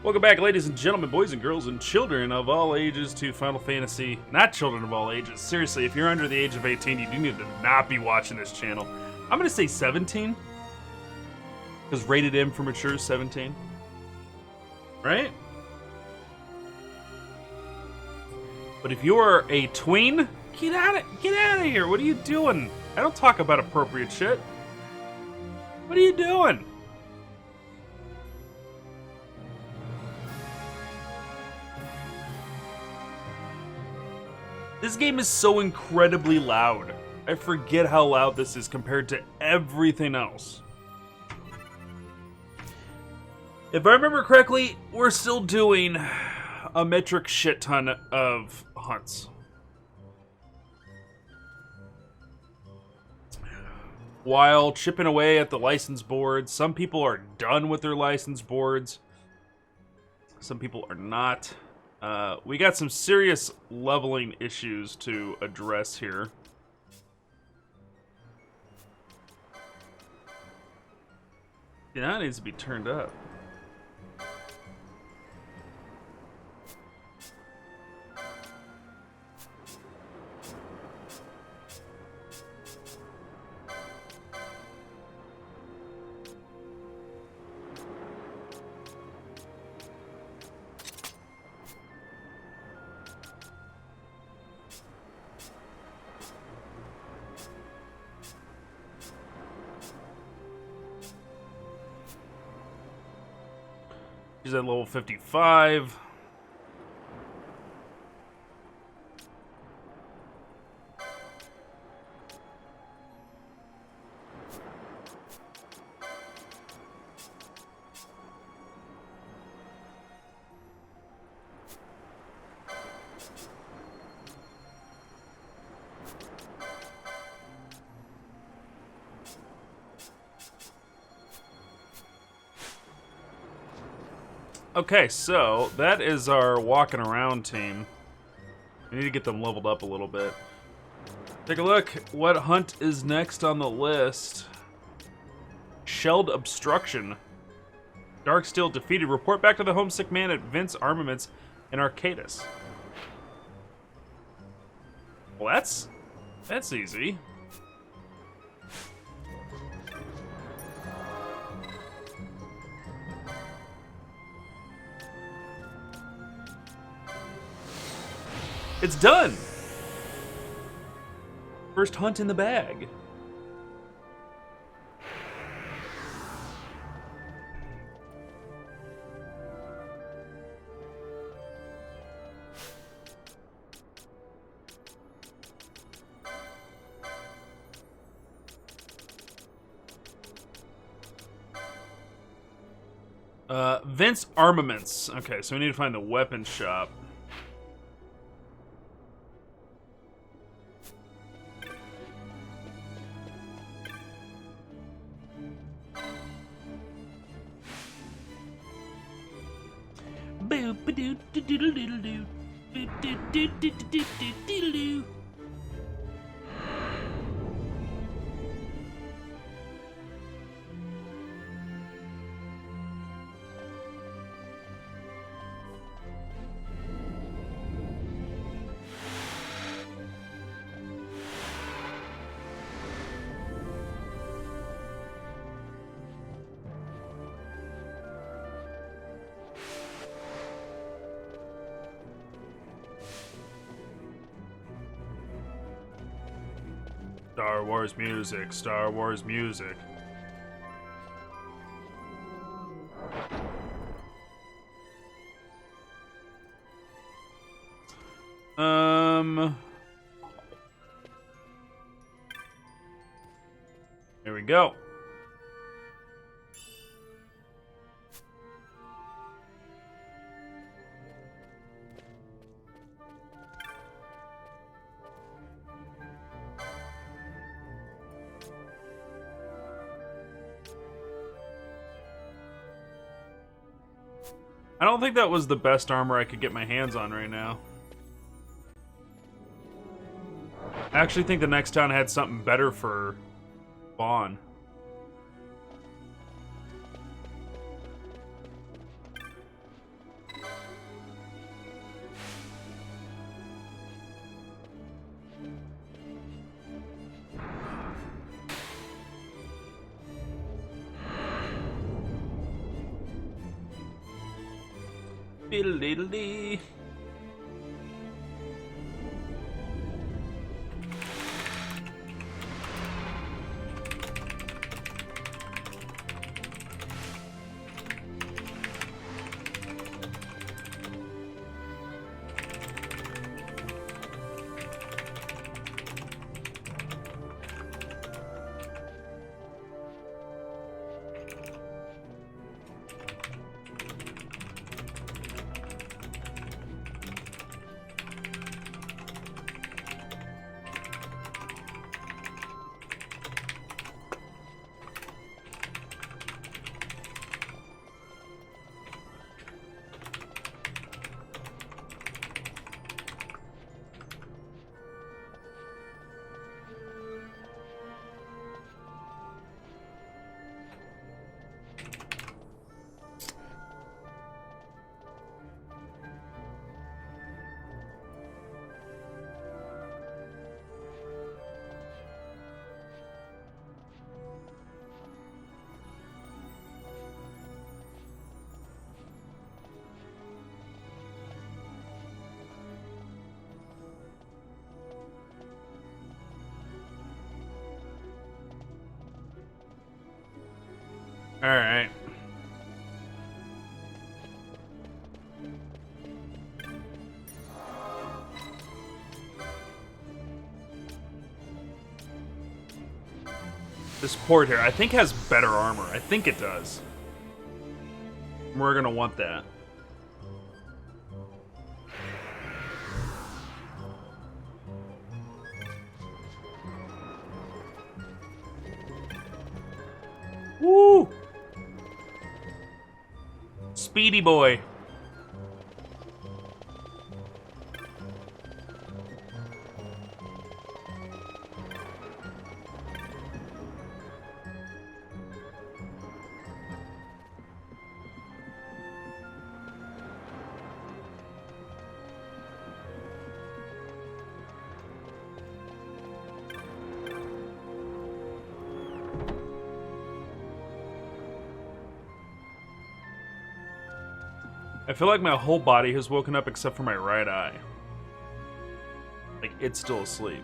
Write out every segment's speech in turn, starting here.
Welcome back, ladies and gentlemen, boys and girls, and children of all ages to Final Fantasy. Not children of all ages. Seriously, if you're under the age of 18, you do need to not be watching this channel. I'm going to say 17. Because rated M for mature is 17. Right? But if you're a tween, get out of here. What are you doing? I don't talk about appropriate shit. What are you doing? This game is so incredibly loud. I forget how loud this is compared to everything else. If I remember correctly, we're still doing a metric shit ton of hunts. While chipping away at the license boards, some people are done with their license boards. Some people are not. We got some serious leveling issues to address here. Yeah, that needs to be turned up. She's at level 55. Okay, so that is our walking around team. We need to get them leveled up a little bit. Take a look. What hunt is next on the list? Shelled Obstruction. Darksteel defeated. Report back to the homesick man at Vince Armaments in Arcadis. Well, that's easy. It's done! First hunt in the bag. Vince Armaments. Okay, so we need to find the weapons shop. Star Wars music, Star Wars music. Here we go. I don't think that was the best armor I could get my hands on right now. I actually think the next town had something better for Vaughn. Diddle-diddle-dee. All right. This port here, I think, has better armor. I think it does. We're gonna want that. Woo! Speedy boy. I feel like my whole body has woken up except for my right eye. Like, it's still asleep.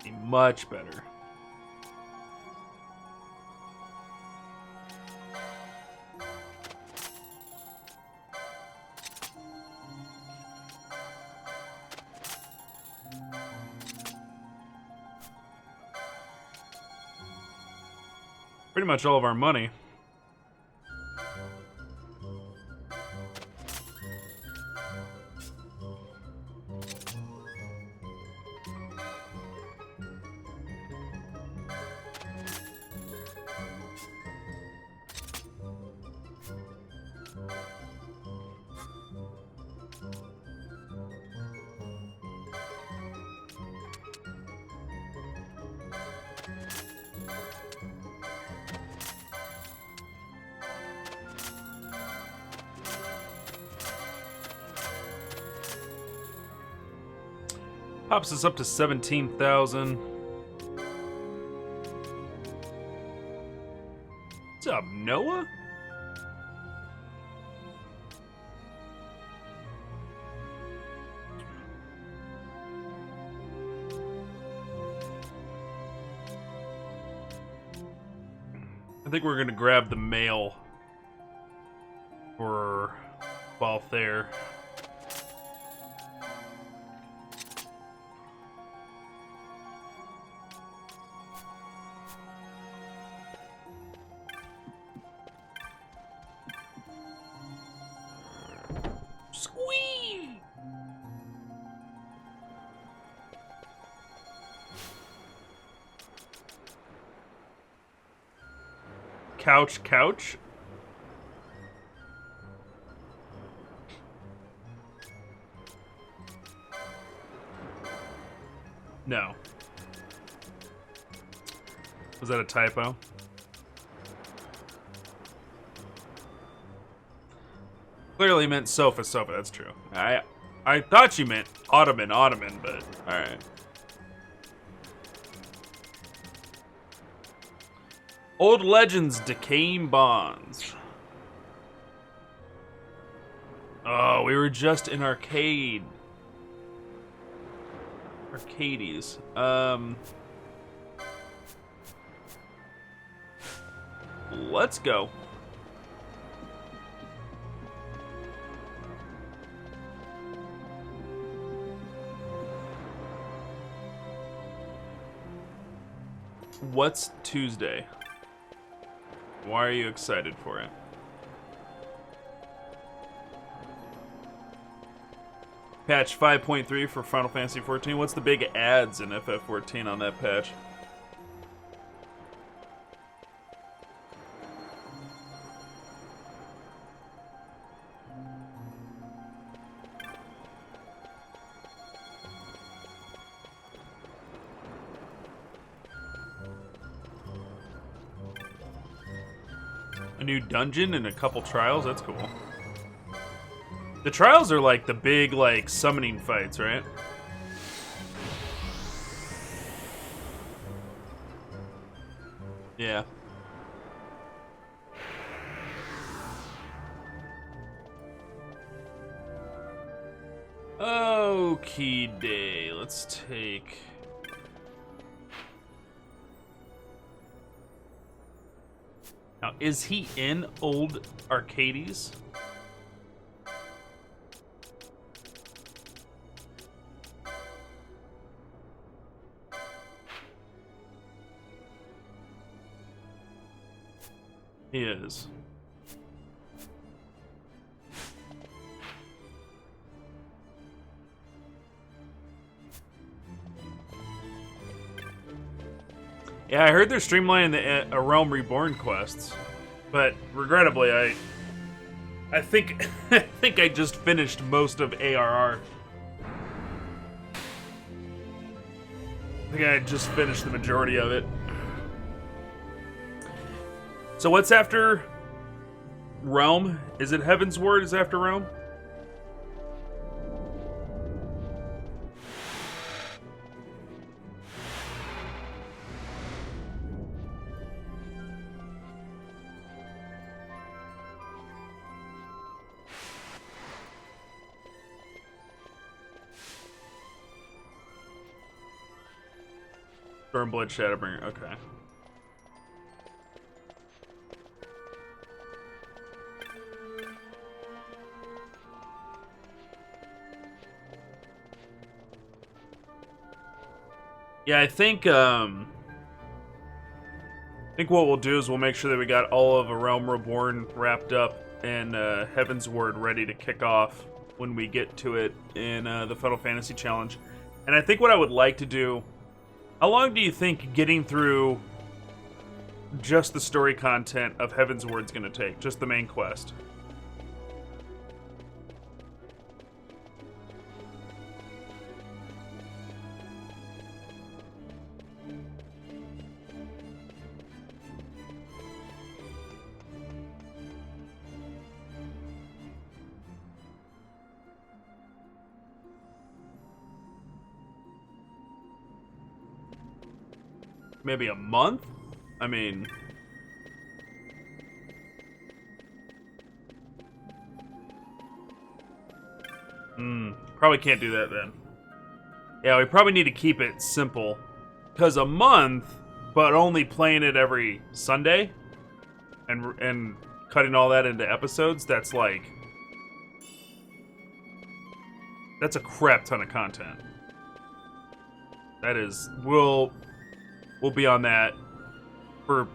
Be much better. Pretty much all of our money. Pops us up to 17,000. What's up, Noah? I think we're gonna grab the mail for Balthair. Squee! Couch. No. Was that a typo? Clearly meant sofa, sofa. That's true. I thought you meant ottoman, ottoman, but all right. Old legends, decaying bonds. Oh, we were just in arcade. Arcades. Let's go. What's Tuesday? Why are you excited for it? Patch 5.3 for Final Fantasy 14. What's the big ads in FF14 on that patch? A new dungeon and a couple trials? That's cool. The trials are like the big, like, summoning fights, right? Yeah. Okie day. Let's take... Now, is he in old Arcades? He is. Yeah, I heard they're streamlining the A Realm Reborn quests, but regrettably, I think I think I just finished most of ARR. I think I just finished the majority of it. So what's after Realm? Is it Heaven's Word is after Realm? Stormblood Shadowbringer, okay. Yeah, I think what we'll do is we'll make sure that we got all of A Realm Reborn wrapped up and Heaven's Word ready to kick off when we get to it in the Final Fantasy Challenge. And I think what I would like to do... How long do you think getting through just the story content of Heaven's Word's going to take? Just the main quest? Maybe a month? I mean... Probably can't do that then. Yeah, we probably need to keep it simple. Because a month, but only playing it every Sunday, and cutting all that into episodes, that's like... That's a crap ton of content. That is... We'll be on that for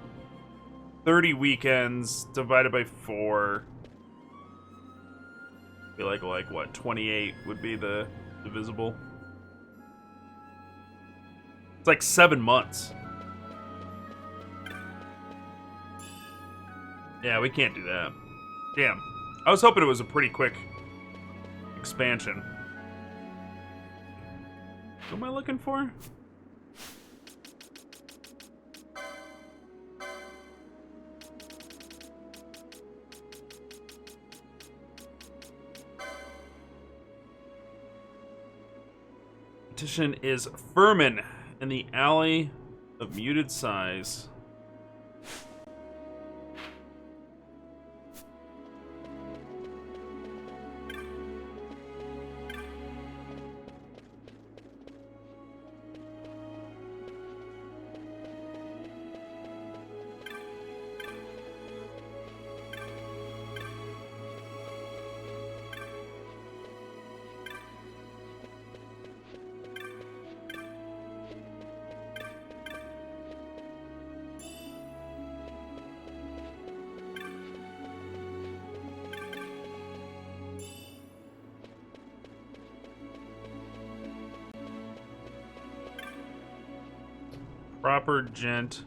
30 weekends divided by 4. Be like what, 28 would be the divisible. It's like 7 months. Yeah, we can't do that. Damn. I was hoping it was a pretty quick expansion. What am I looking for? competition is Furman in the Alley of Muted Size. Proper gent.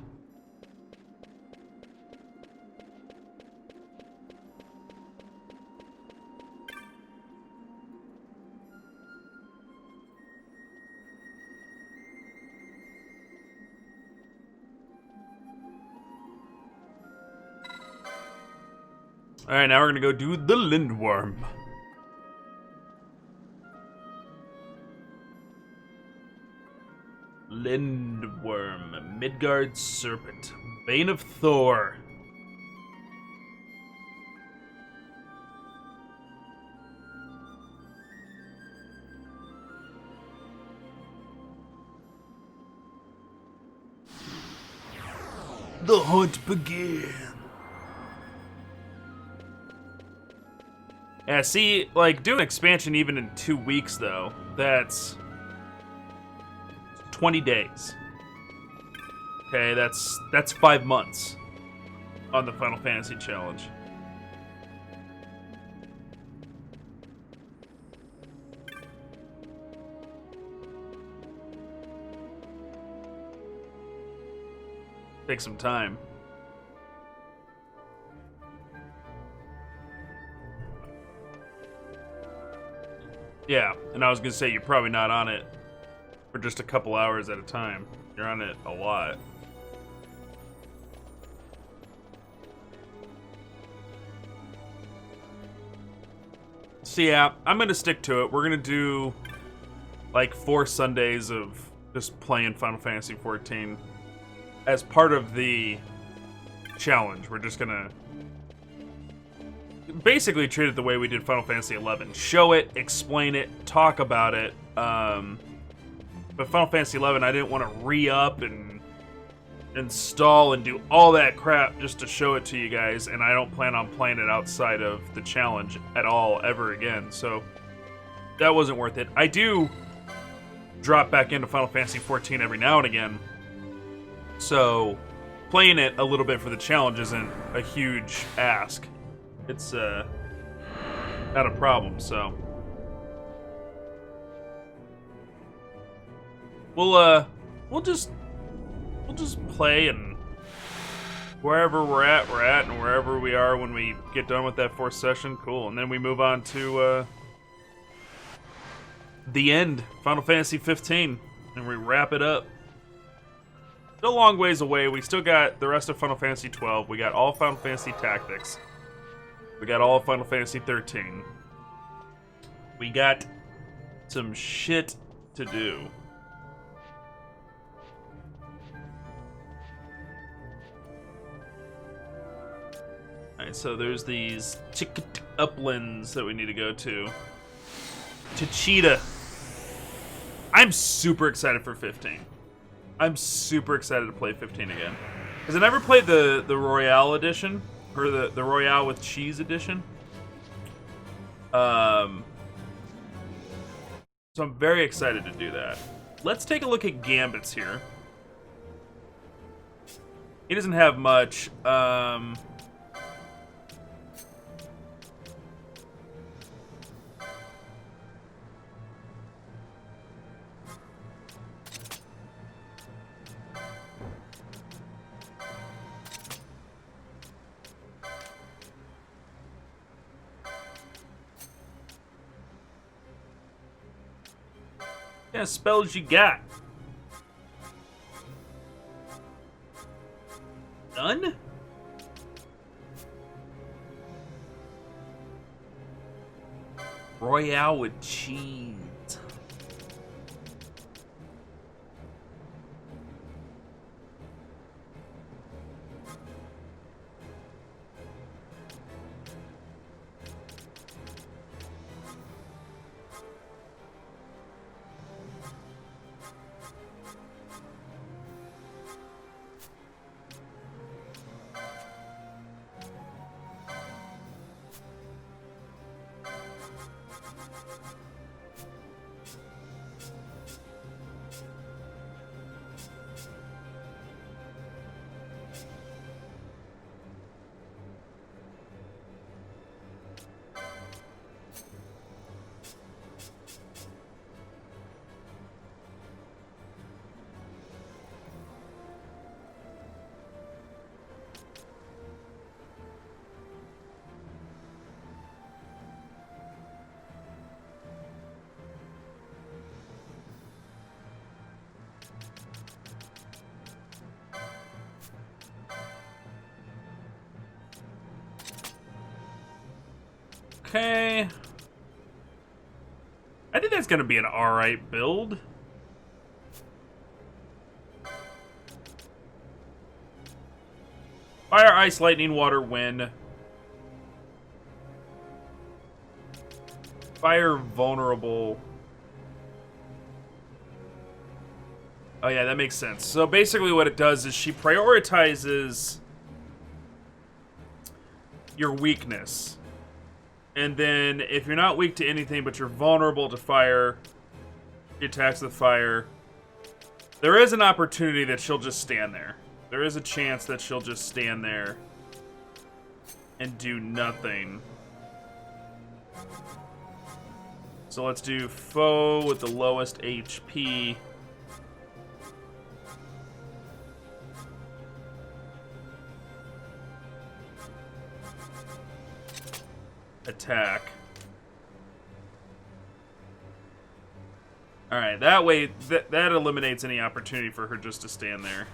All right, now we're gonna go do the Lindworm. Lindworm, Midgard Serpent, Bane of Thor. The hunt begins. Yeah, see, like, doing expansion even in 2 weeks, though, that's 20 days. Okay, that's 5 months on the Final Fantasy Challenge. Take some time. Yeah, and I was gonna say you're probably not on it for just a couple hours at a time. You're on it a lot. So yeah, I'm gonna stick to it. We're gonna do like 4 Sundays of just playing Final Fantasy XIV as part of the challenge. We're just gonna basically treat it the way we did Final Fantasy XI. Show it, explain it, talk about it. But Final Fantasy XI, I didn't want to re-up and install and do all that crap just to show it to you guys, and I don't plan on playing it outside of the challenge at all ever again, so that wasn't worth it. I do drop back into Final Fantasy XIV every now and again, so playing it a little bit for the challenge isn't a huge ask. It's not a problem, so we'll just play, and wherever we're at, and wherever we are when we get done with that 4th session, cool. And then we move on to the end, Final Fantasy 15, and we wrap it up. Still a long ways away. We still got the rest of Final Fantasy 12. We got all Final Fantasy Tactics. We got all of Final Fantasy 13. We got some shit to do. Alright, so there's these uplands that we need to go to. Cheetah. I'm super excited for 15. I'm super excited to play 15 again. Because I never played the Royale edition. Or the Royale with Cheese edition. So I'm very excited to do that. Let's take a look at Gambit's here. He doesn't have much. What kind of spells you got? None? Royale with cheese. Okay. I think that's going to be an alright build. Fire, ice, lightning, water, wind. Fire vulnerable. Oh yeah, that makes sense. So basically what it does is she prioritizes your weakness. And then if you're not weak to anything but you're vulnerable to fire, she attacks with fire, there is an opportunity that she'll just stand there. There is a chance that she'll just stand there and do nothing. So let's do foe with the lowest HP. Attack. Alright, that way, that eliminates any opportunity for her just to stand there.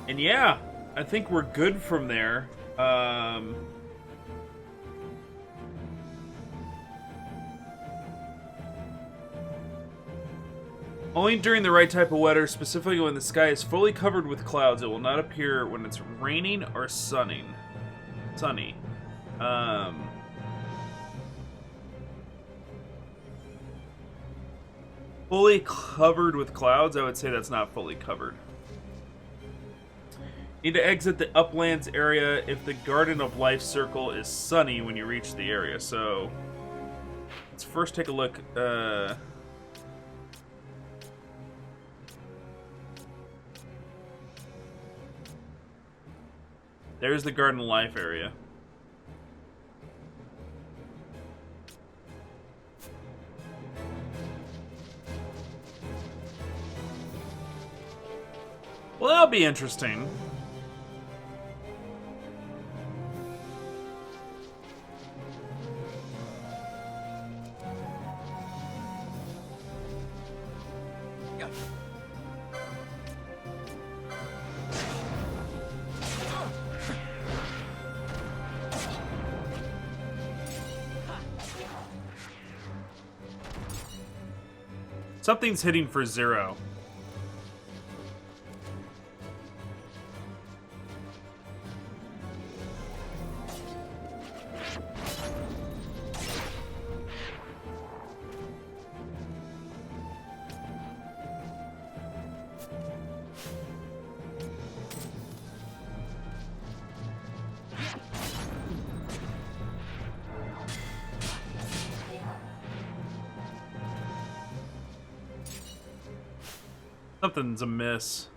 And yeah, I think we're good from there. Only during the right type of weather, specifically when the sky is fully covered with clouds, it will not appear when it's raining or sunny. Fully covered with clouds, I would say that's not fully covered. Need to exit the uplands area if the Garden of Life circle is sunny when you reach the area. So let's first take a look. There's the Garden of Life area. Well, that'll be interesting. Something's hitting for 0. Something's amiss.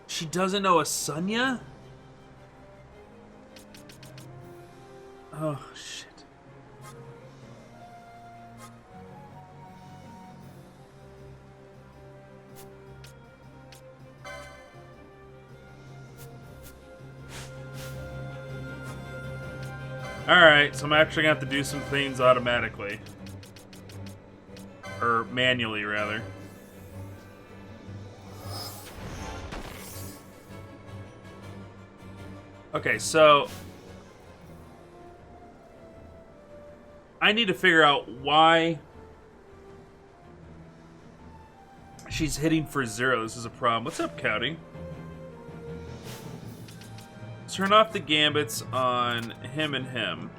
She doesn't know Asunya? Oh, shit. Alright, so I'm actually going to have to do some things automatically. Or manually, rather. Okay, so I need to figure out why she's hitting for 0. This is a problem. What's up, Cowdy? Turn off the gambits on him and him.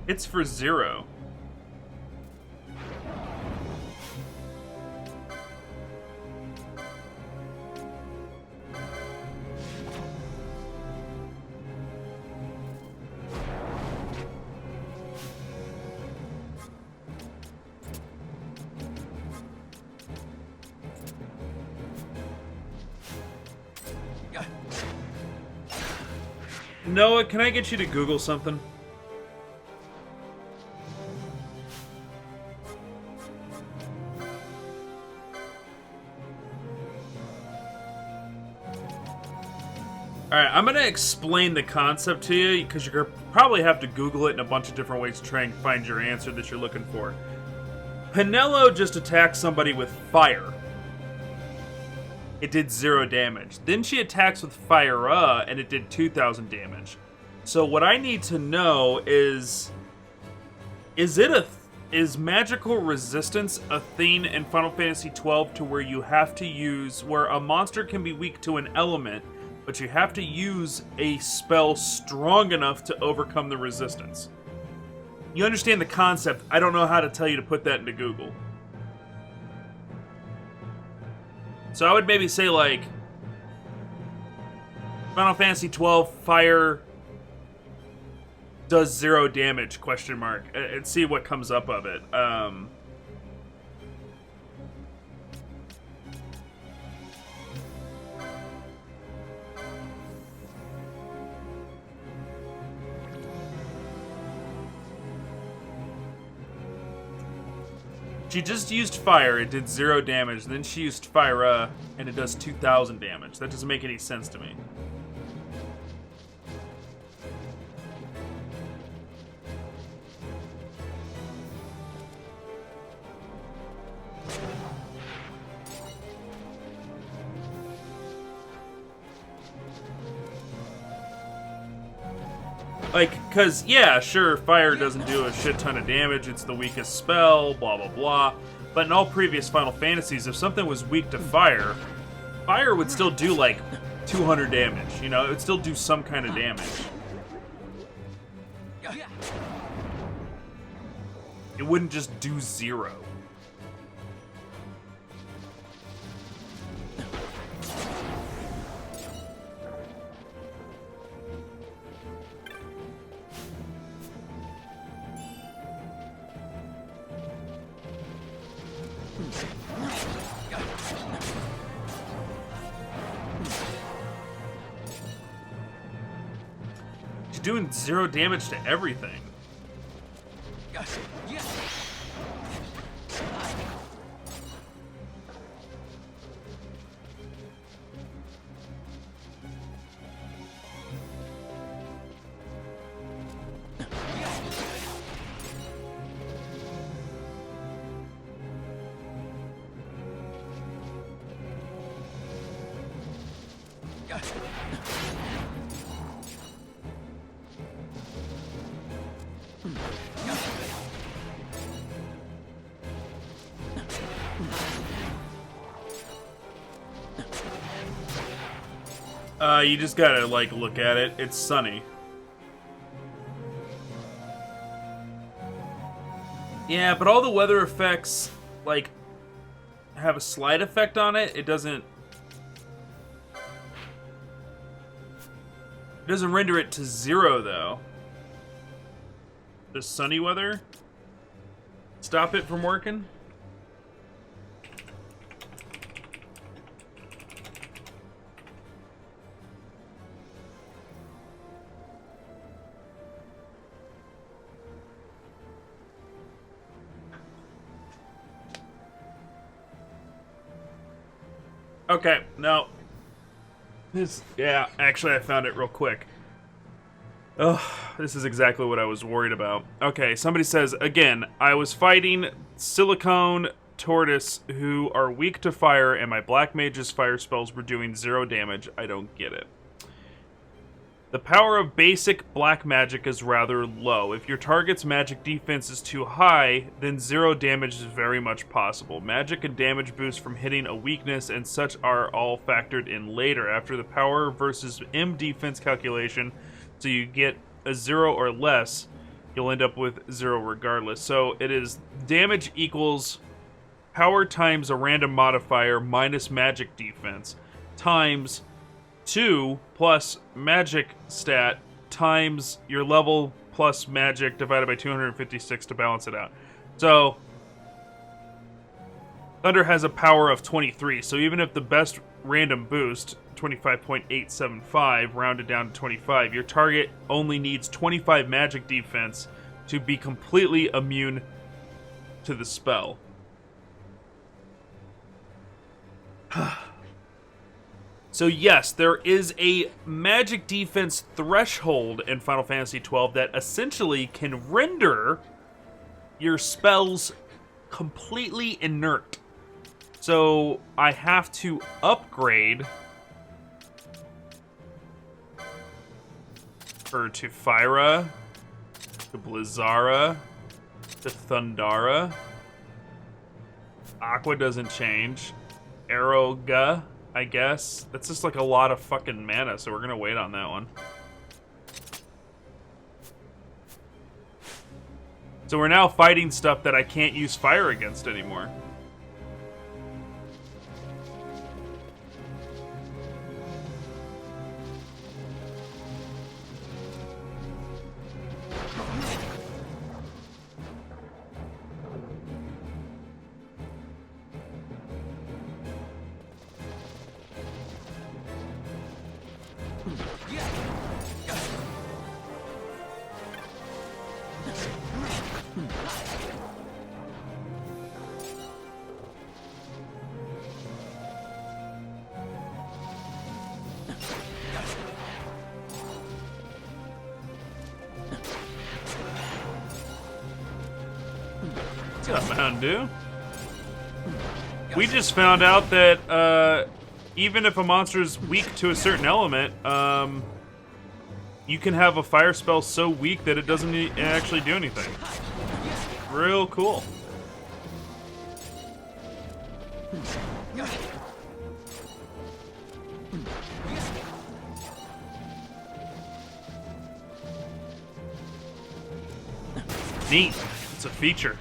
It's for 0. Noah, can I get you to Google something? Alright, I'm going to explain the concept to you, because you're going to probably have to Google it in a bunch of different ways to try and find your answer that you're looking for. Penelo just attacked somebody with fire. It did 0 damage. Then she attacks with fire, and it did 2,000 damage. So what I need to know is magical resistance a thing in Final Fantasy XII to where you have to use, where a monster can be weak to an element, but you have to use a spell strong enough to overcome the resistance? You understand the concept. I don't know how to tell you to put that into Google. So I would maybe say, like, Final Fantasy XII fire does 0 damage, question mark, and see what comes up of it. She just used fire, it did 0 damage. Then she used fire, and it does 2,000 damage. That doesn't make any sense to me. Like, because, yeah, sure, fire doesn't do a shit ton of damage, it's the weakest spell, blah, blah, blah. But in all previous Final Fantasies, if something was weak to fire, fire would still do, like, 200 damage. You know, it would still do some kind of damage. It wouldn't just do 0. She's doing 0 damage to everything. You just gotta, like, look at it. It's sunny. Yeah, but all the weather effects, like, have a slight effect on it. It doesn't render it to 0, though. Does sunny weather stop it from working? Okay, no. Yeah, actually I found it real quick. Ugh, this is exactly what I was worried about. Okay, somebody says, again, I was fighting Silicone Tortoise who are weak to fire and my Black Mage's fire spells were doing 0 damage. I don't get it. The power of basic black magic is rather low. If your target's magic defense is too high, then 0 damage is very much possible. Magic and damage boosts from hitting a weakness and such are all factored in later after the power versus M defense calculation, so you get a 0 or less, you'll end up with 0 regardless. So it is damage equals power times a random modifier minus magic defense times 2 plus magic stat times your level plus magic divided by 256 to balance it out. So Thunder has a power of 23, so even if the best random boost 25.875, rounded down to 25. Your target only needs 25 magic defense to be completely immune to the spell. So yes, there is a magic defense threshold in Final Fantasy XII that essentially can render your spells completely inert. So I have to upgrade her to Fyra, to Blizzara, to Thundara. Aqua doesn't change. Aeroga, I guess. That's just like a lot of fucking mana, so we're gonna wait on that one. So we're now fighting stuff that I can't use fire against anymore. What's up, Mountain Dew? We just found out that even if a monster is weak to a certain element, you can have a fire spell so weak that it doesn't actually do anything. Real cool. Neat. It's a feature.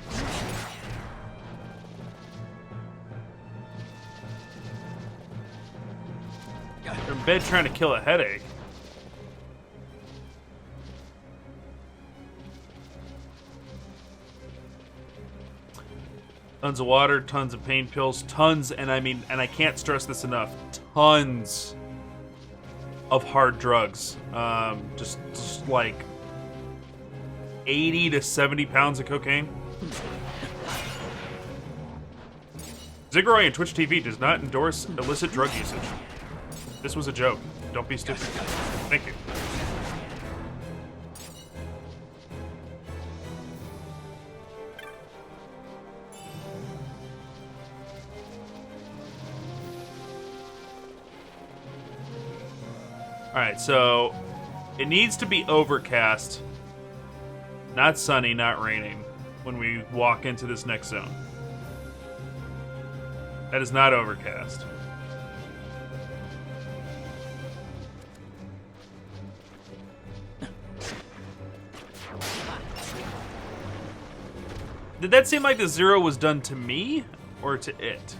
They're in bed trying to kill a headache. Tons of water, tons of pain pills, tons, and I can't stress this enough, tons of hard drugs. Just like 80 to 70 pounds of cocaine. Ziggurai and Twitch TV does not endorse illicit drug usage. This was a joke. Don't be stupid. Thank you. Alright, so it needs to be overcast. Not sunny, not raining when we walk into this next zone. That is not overcast. Did that seem like the zero was done to me or to it?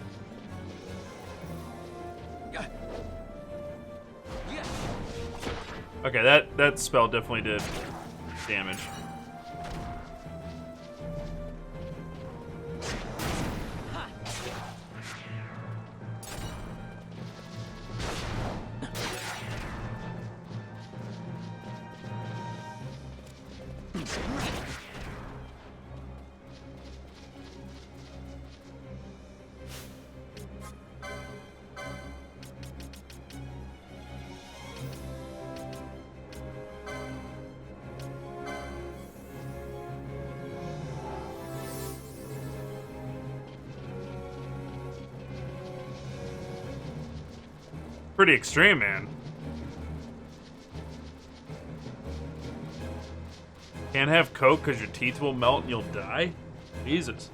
Okay, that spell definitely did damage. Pretty extreme, man. Can't have Coke because your teeth will melt and you'll die? Jesus.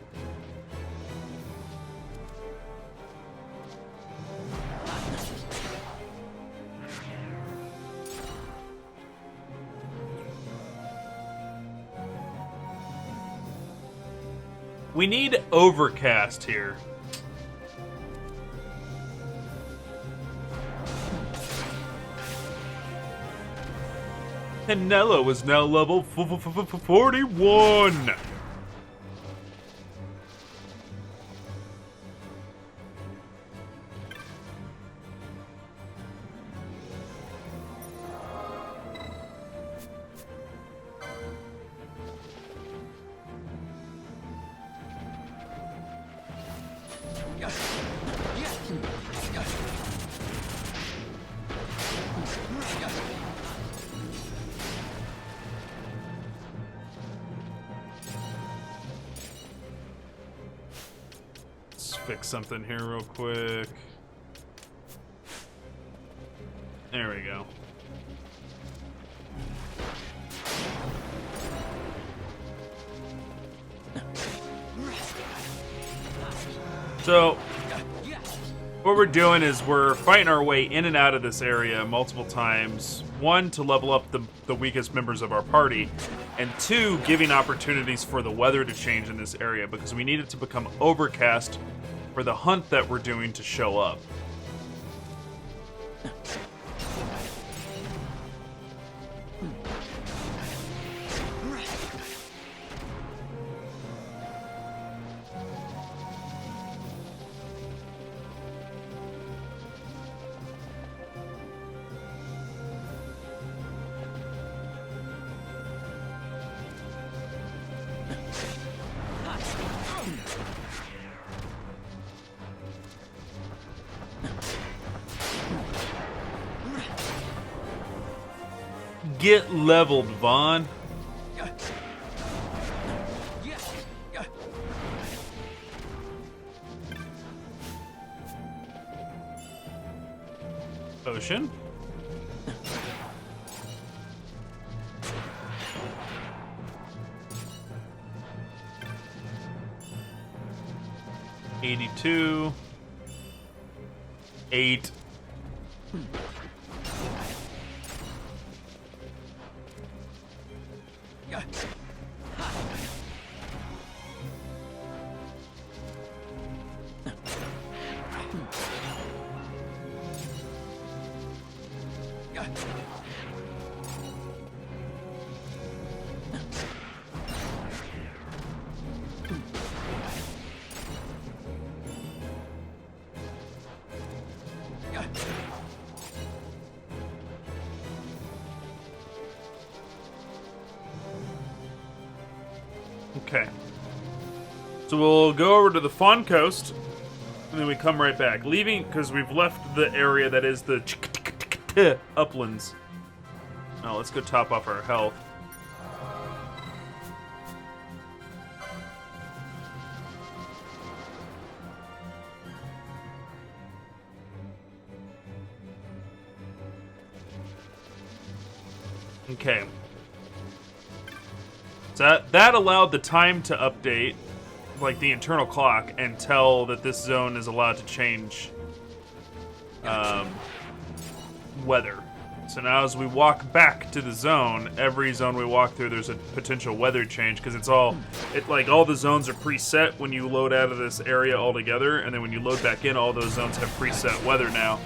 We need overcast here. Canelo is now level 41. Let's fix something here real quick. There we go. So, what we're doing is we're fighting our way in and out of this area multiple times. One, to level up the weakest members of our party, and two, giving opportunities for the weather to change in this area because we need it to become overcast for the hunt that we're doing to show up. Get leveled, Vaughn. Potion. $82. 8. Okay. So we'll go over to the Fawn Coast, and then we come right back. Leaving, because we've left the area that is the uplands. Now let's go top off our health. Okay. So that allowed the time to update, like the internal clock, and tell that this zone is allowed to change weather. So now as we walk back to the zone, every zone we walk through, there's a potential weather change, because it's all, like all the zones are preset when you load out of this area altogether, and then when you load back in, all those zones have preset weather now.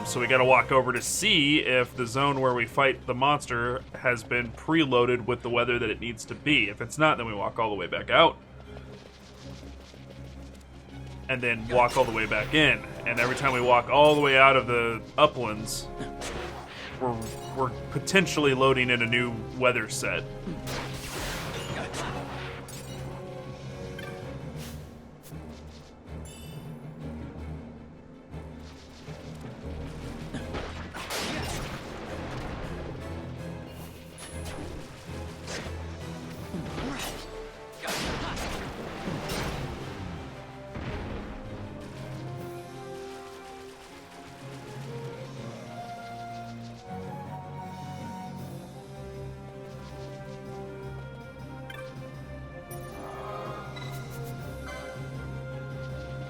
So we gotta walk over to see if the zone where we fight the monster has been preloaded with the weather that it needs to be. If it's not, then we walk all the way back out. And then walk all the way back in. And every time we walk all the way out of the uplands, we're potentially loading in a new weather set.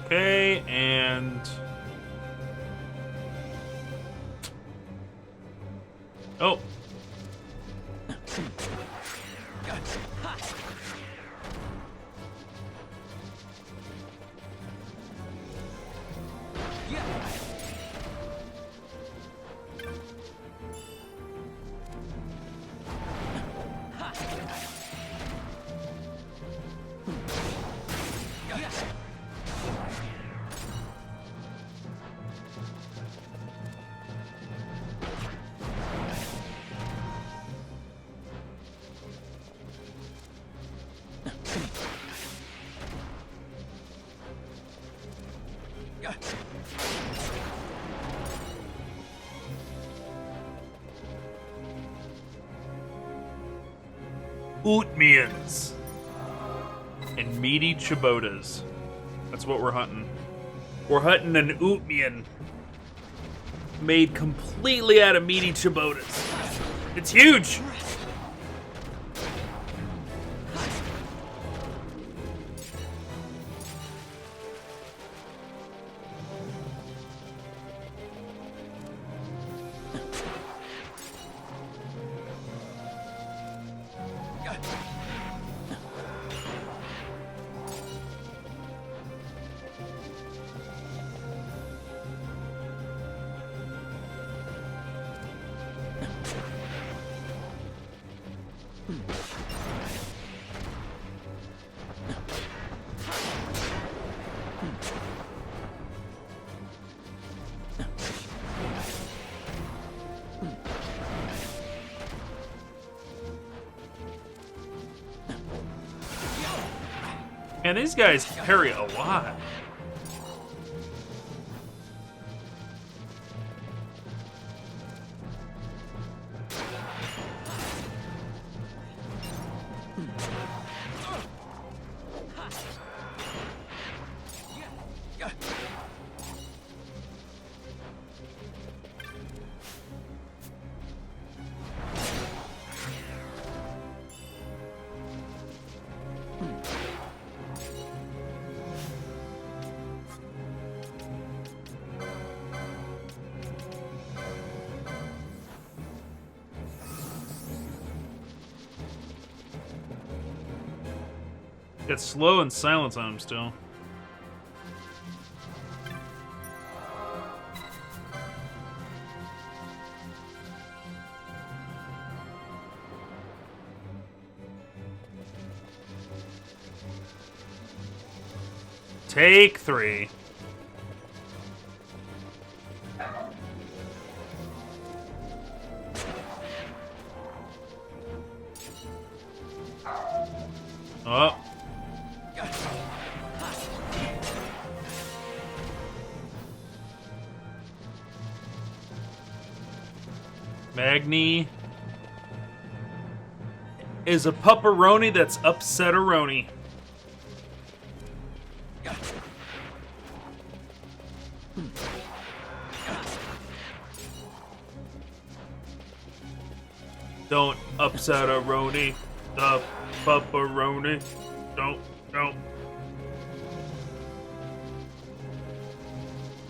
Okay, and oh. Ootmians. And meaty chibotas. That's what we're hunting. We're hunting an Ootmian. Made completely out of meaty chibotas. It's huge! Man, these guys parry a lot. Got slow and silence on him still. Take 3. Oh. Magni is a pupperoni that's upset-a-roni. Don't upset-a-roni, the pupperoni. Don't.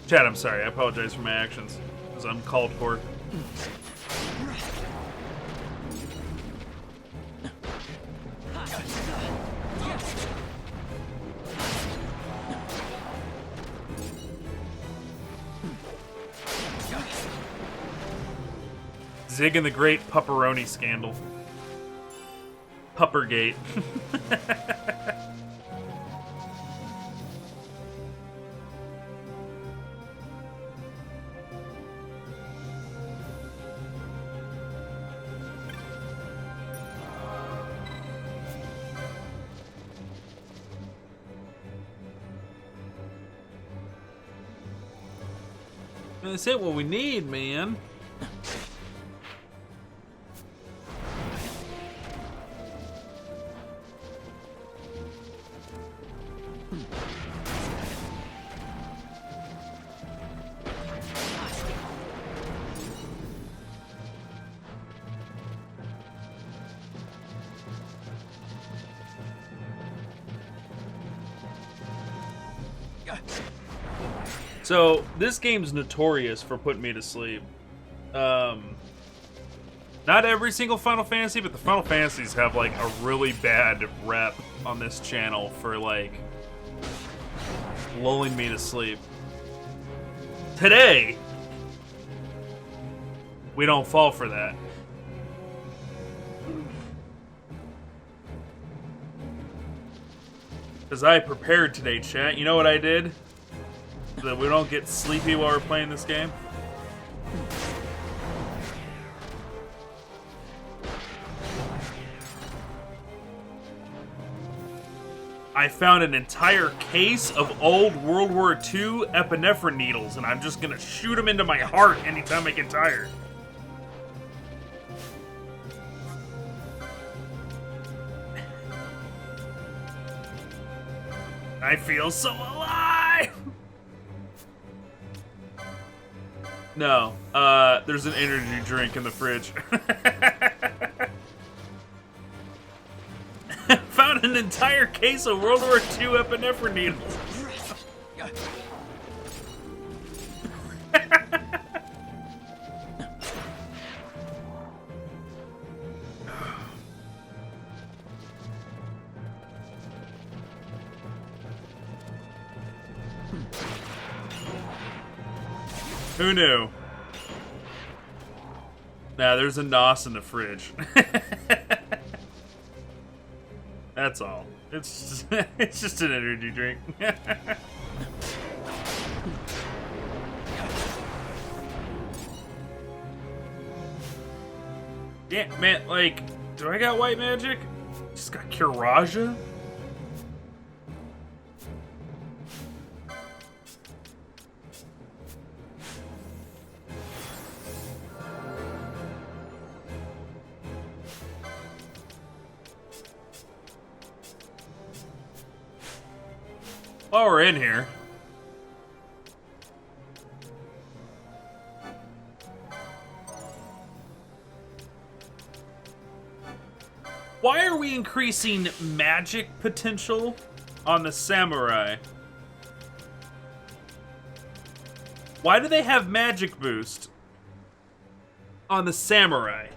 Chad, I'm sorry. I apologize for my actions, because I'm called for. Zig and the Great Pupperoni Scandal. Puppergate. This ain't what we need, man. So, this game's notorious for putting me to sleep. Not every single Final Fantasy, but the Final Fantasies have, like, a really bad rep on this channel for, like, lulling me to sleep. Today, we don't fall for that. Because I prepared today, chat. You know what I did? So that we don't get sleepy while we're playing this game? I found an entire case of old World War II epinephrine needles, and I'm just gonna shoot them into my heart anytime I get tired. I feel so alive! No, there's an energy drink in the fridge. Found an entire case of World War II epinephrine needles. Who knew? Nah, there's a NOS in the fridge. That's all. It's just an energy drink. Yeah, man, like, do I got white magic? Just got Kiraja? While we're in here, why are we increasing magic potential on the samurai? Why do they have magic boost on the samurai?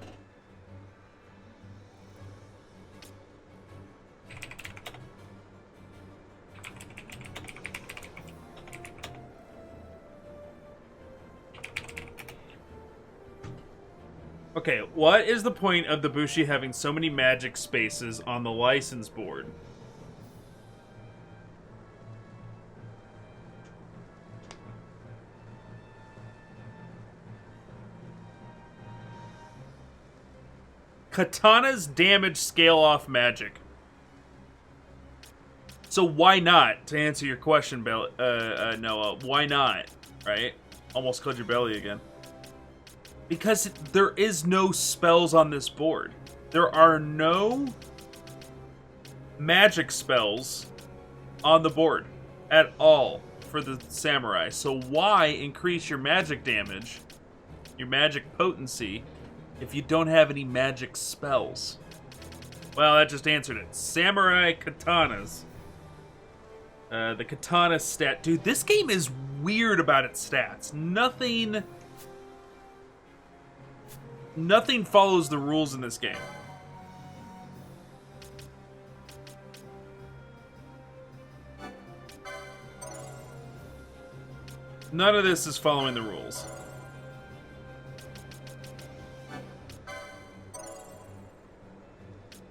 Okay, what is the point of the Bushi having so many magic spaces on the license board? Katana's damage scale off magic. So why not? To answer your question, Noah, why not? Right? Almost called your belly again. Because there is no spells on this board. There are no magic spells on the board at all for the samurai. So why increase your magic damage, your magic potency, if you don't have any magic spells? Well, that just answered it. Samurai katanas. The katana stat. Dude, this game is weird about its stats. Nothing follows the rules in this game. None of this is following the rules.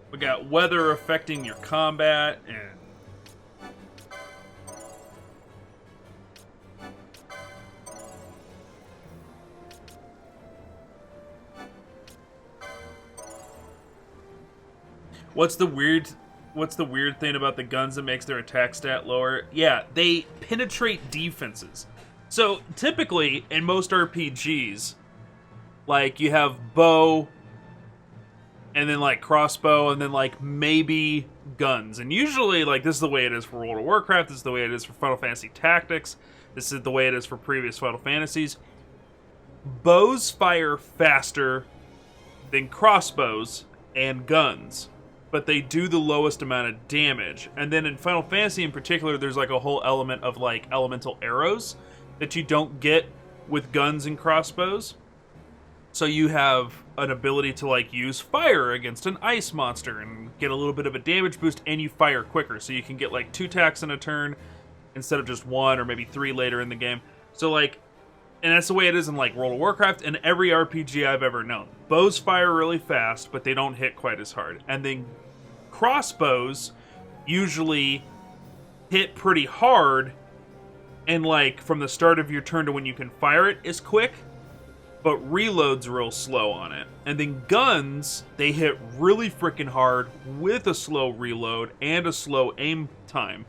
We got weather affecting your combat, and what's the weird thing about the guns that makes their attack stat lower? Yeah, they penetrate defenses. So typically in most RPGs, like you have bow and then like crossbow and then like maybe guns. And usually like this is the way it is for World of Warcraft, this is the way it is for Final Fantasy Tactics, this is the way it is for previous Final Fantasies. Bows fire faster than crossbows and guns, but they do the lowest amount of damage. And then in Final Fantasy in particular, there's like a whole element of like elemental arrows that you don't get with guns and crossbows. So you have an ability to like use fire against an ice monster and get a little bit of a damage boost, and you fire quicker. So you can get like 2 attacks in a turn instead of just 1 or maybe 3 later in the game. So like, and that's the way it is in like World of Warcraft and every RPG I've ever known. Bows fire really fast, but they don't hit quite as hard. And then crossbows usually hit pretty hard, and like from the start of your turn to when you can fire it is quick, but reload's real slow on it. And then guns, they hit really freaking hard with a slow reload and a slow aim time.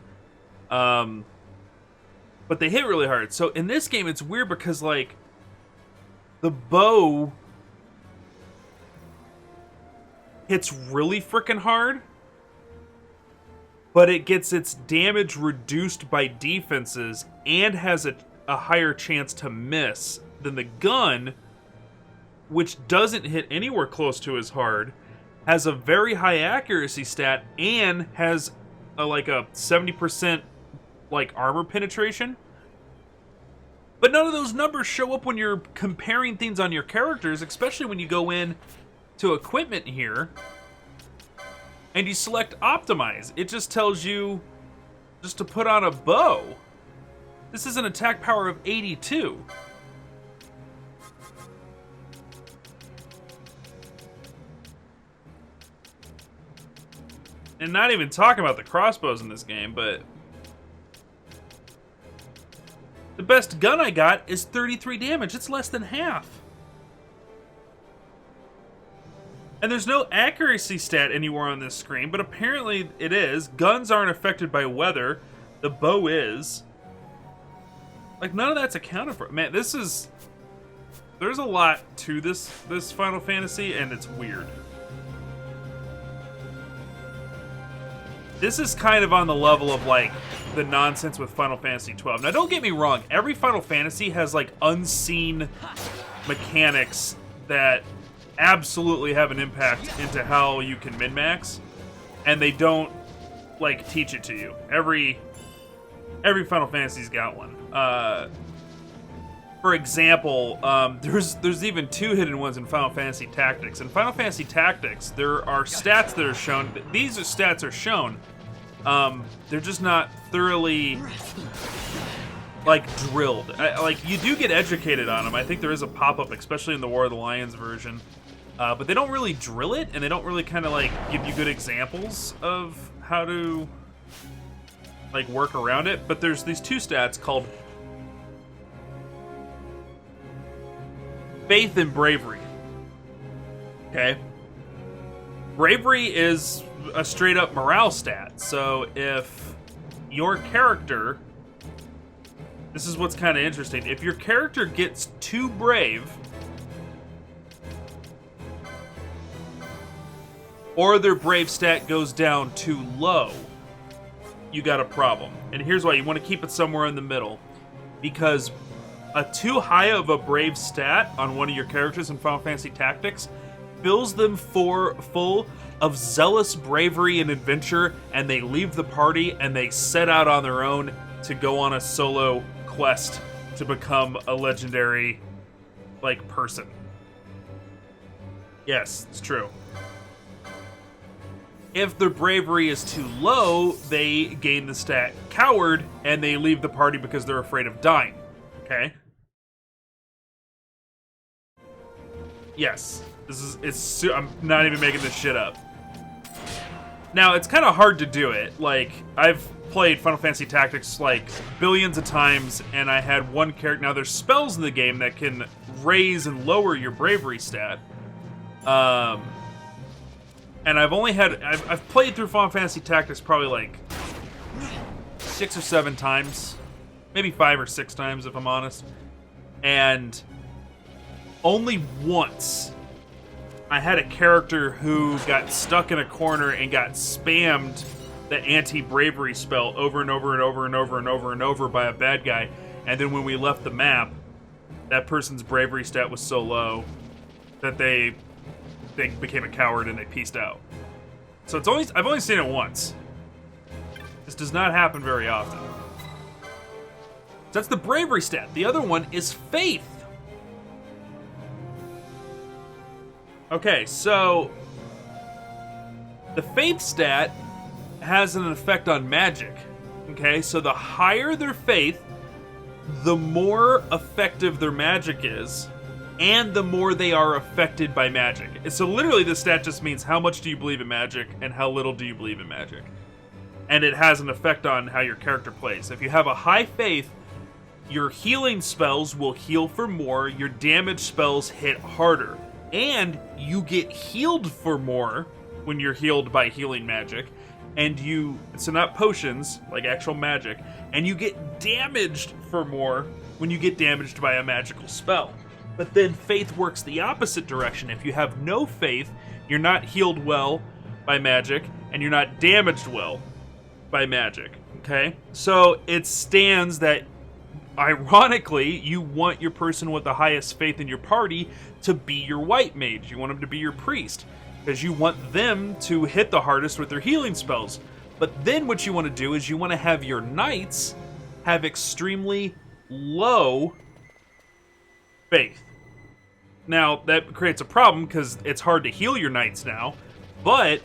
But they hit really hard. So in this game, it's weird because like the bow hits really freaking hard, but it gets its damage reduced by defenses and has a higher chance to miss than the gun, which doesn't hit anywhere close to as hard, has a very high accuracy stat, and has like a 70% like armor penetration. But none of those numbers show up when you're comparing things on your characters, especially when you go in to equipment here and you select optimize. It just tells you just to put on a bow. This is an attack power of 82. And not even talking about the crossbows in this game, but the best gun I got is 33 damage. It's less than half. And there's no accuracy stat anywhere on this screen, but apparently it is. Guns aren't affected by weather. The bow is. Like, none of that's accounted for. Man, this is... There's a lot to this Final Fantasy, and it's weird. This is kind of on the level of, like, the nonsense with Final Fantasy XII. Now, don't get me wrong. Every Final Fantasy has, like, unseen mechanics that absolutely have an impact into how you can min-max. And they don't, like, teach it to you. Every Final Fantasy's got one. For example, there's even 2 hidden ones in Final Fantasy Tactics. In Final Fantasy Tactics, there are stats that are shown. These stats are shown. They're just not thoroughly, like, drilled. Like, you do get educated on them. I think there is a pop-up, especially in the War of the Lions version. But they don't really drill it, and they don't really kind of, like, give you good examples of how to, like, work around it. But there's these 2 stats called Faith and Bravery. Okay? Bravery is a straight-up morale stat. So if your character... This is what's kind of interesting. If your character gets too brave, or their brave stat goes down too low, you got a problem. And here's why. You want to keep it somewhere in the middle. Because a too high of a brave stat on one of your characters in Final Fantasy Tactics fills them full of zealous bravery and adventure, and they leave the party and they set out on their own to go on a solo quest to become a legendary, like, person. Yes, it's true. If their bravery is too low, they gain the stat Coward, and they leave the party because they're afraid of dying. Okay? Yes. I'm not even making this shit up. Now, it's kind of hard to do it. Like, I've played Final Fantasy Tactics, like, billions of times, and I had one character... Now, there's spells in the game that can raise and lower your bravery stat. And I've played through Final Fantasy Tactics probably, like, 6 or 7 times. Maybe 5 or 6 times, if I'm honest. And only once I had a character who got stuck in a corner and got spammed the anti-bravery spell over and over and over and over and over and over by a bad guy. And then when we left the map, that person's bravery stat was so low that they became a coward and they peaced out. So I've only seen it once. This does not happen very often. That's the bravery stat. The other one is faith. Okay, so the faith stat has an effect on magic. Okay, so the higher their faith, the more effective their magic is, and the more they are affected by magic. So literally this stat just means how much do you believe in magic and how little do you believe in magic. And it has an effect on how your character plays. If you have a high faith, your healing spells will heal for more, your damage spells hit harder. And you get healed for more when you're healed by healing magic. So not potions, like actual magic. And you get damaged for more when you get damaged by a magical spell. But then faith works the opposite direction. If you have no faith, you're not healed well by magic, and you're not damaged well by magic, okay? So it stands that, ironically, you want your person with the highest faith in your party to be your white mage. You want them to be your priest, because you want them to hit the hardest with their healing spells. But then what you want to do is you want to have your knights have extremely low faith. Now, that creates a problem because it's hard to heal your knights now, but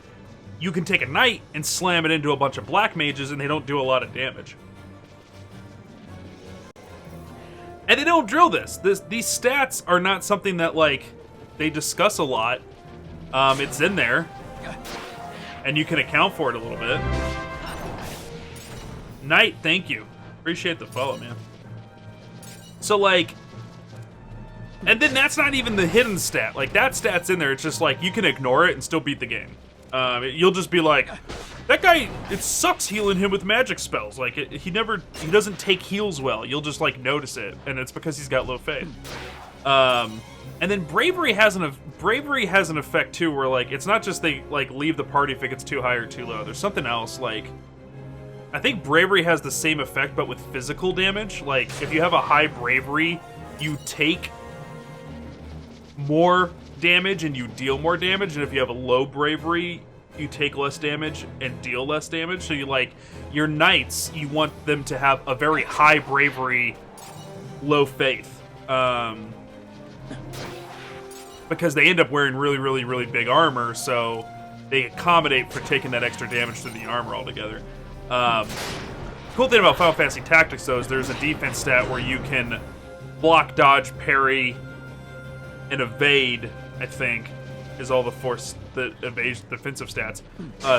you can take a knight and slam it into a bunch of black mages and they don't do a lot of damage. And they don't drill this. These stats are not something that, like, they discuss a lot. It's in there, and you can account for it a little bit. Knight, thank you. Appreciate the follow, man. So, like, and then that's not even the hidden stat. Like, that stat's in there. It's just like, you can ignore it and still beat the game. You'll just be like, that guy, it sucks healing him with magic spells. Like, he doesn't take heals well. You'll just, like, notice it, and it's because he's got low faith. And then bravery has an effect too, where, like, it's not just they, like, leave the party if it gets too high or too low. There's something else, like, I think bravery has the same effect, but with physical damage. Like, if you have a high bravery, you take more damage and you deal more damage, and if you have a low bravery, you take less damage and deal less damage. So you, like, your knights, you want them to have a very high bravery, low faith, because they end up wearing really, really, really big armor, so they accommodate for taking that extra damage through the armor altogether. Cool thing about Final Fantasy Tactics, though, is there's a defense stat where you can block, dodge, parry, and evade, I think, is all the defensive stats,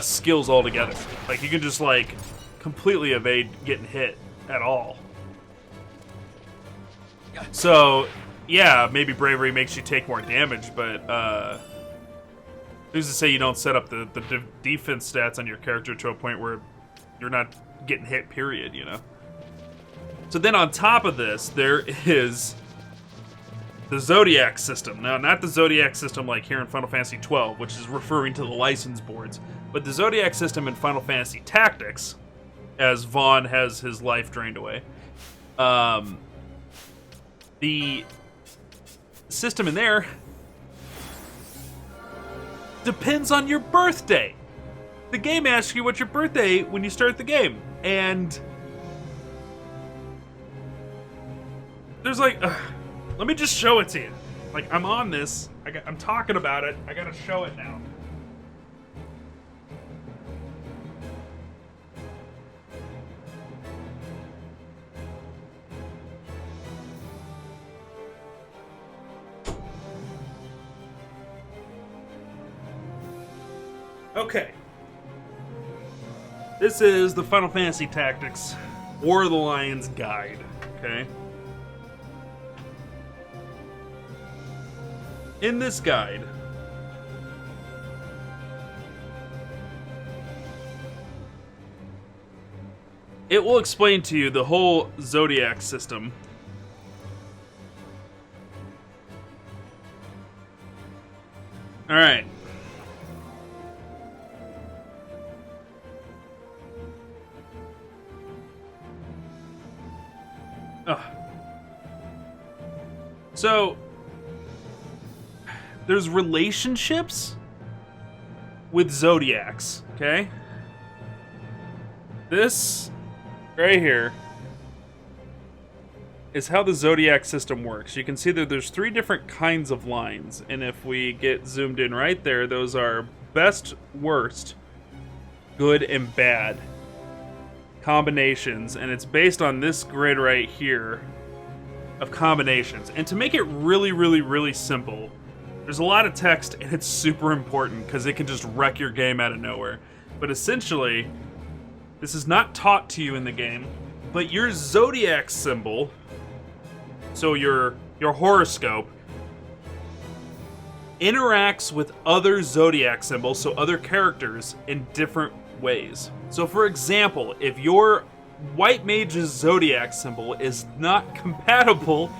skills all together. Like, you can just, like, completely evade getting hit at all. So, yeah, maybe bravery makes you take more damage, but, who's to say you don't set up the defense stats on your character to a point where you're not getting hit, period, you know? So then on top of this, there is the Zodiac system. Now, not the Zodiac system like here in Final Fantasy XII, which is referring to the license boards, but the Zodiac system in Final Fantasy Tactics, as Vaughn has his life drained away. The system in there depends on your birthday. The game asks you what's your birthday when you start the game, and there's like, let me just show it to you. Like, I'm on this. I'm talking about it. I gotta show it now. Okay. This is the Final Fantasy Tactics War of the Lions guide, okay? In this guide, it will explain to you the whole Zodiac system. Alright. So, there's relationships with Zodiacs, okay? This right here is how the Zodiac system works. You can see that there's 3 different kinds of lines, and if we get zoomed in right there, those are best, worst, good, and bad combinations, and it's based on this grid right here of combinations. And to make it really, really, really simple, there's a lot of text, and it's super important because it can just wreck your game out of nowhere. But essentially, this is not taught to you in the game, but your Zodiac symbol, so your horoscope, interacts with other Zodiac symbols, so other characters, in different ways. So for example, if your White Mage's Zodiac symbol is not compatible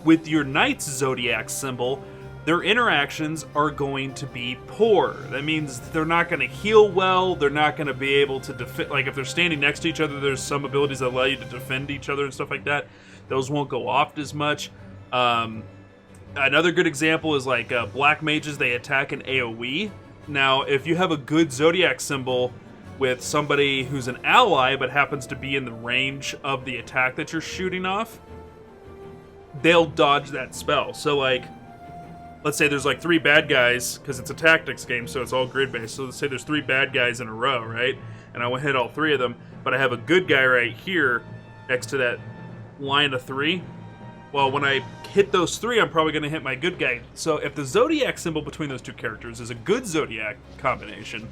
with your Knight's Zodiac symbol, their interactions are going to be poor. That means they're not going to heal well. They're not going to be able to defend. Like, if they're standing next to each other, there's some abilities that allow you to defend each other and stuff like that. Those won't go off as much. Another good example is like black mages. They attack an AoE. Now, if you have a good Zodiac symbol with somebody who's an ally but happens to be in the range of the attack that you're shooting off, they'll dodge that spell. So, like, let's say there's like 3 bad guys, because it's a tactics game, so it's all grid-based. So let's say there's 3 bad guys in a row, right? And I want to hit all 3 of them, but I have a good guy right here next to that line of 3. Well, when I hit those 3, I'm probably going to hit my good guy. So if the Zodiac symbol between those 2 characters is a good Zodiac combination,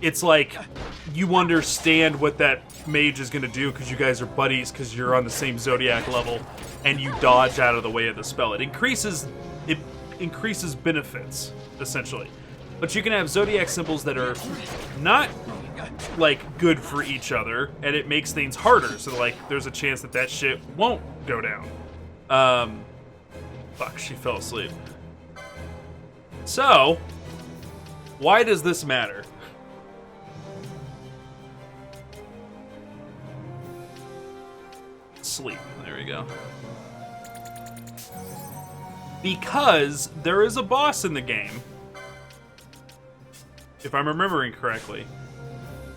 it's like you understand what that mage is going to do because you guys are buddies, because you're on the same Zodiac level, and you dodge out of the way of the spell. It increases benefits, essentially. But you can have Zodiac symbols that are not, like, good for each other, and it makes things harder. So, like, there's a chance that that shit won't go down. Fuck, she fell asleep. So, why does this matter? Sleep. There we go. Because there is a boss in the game, if I'm remembering correctly.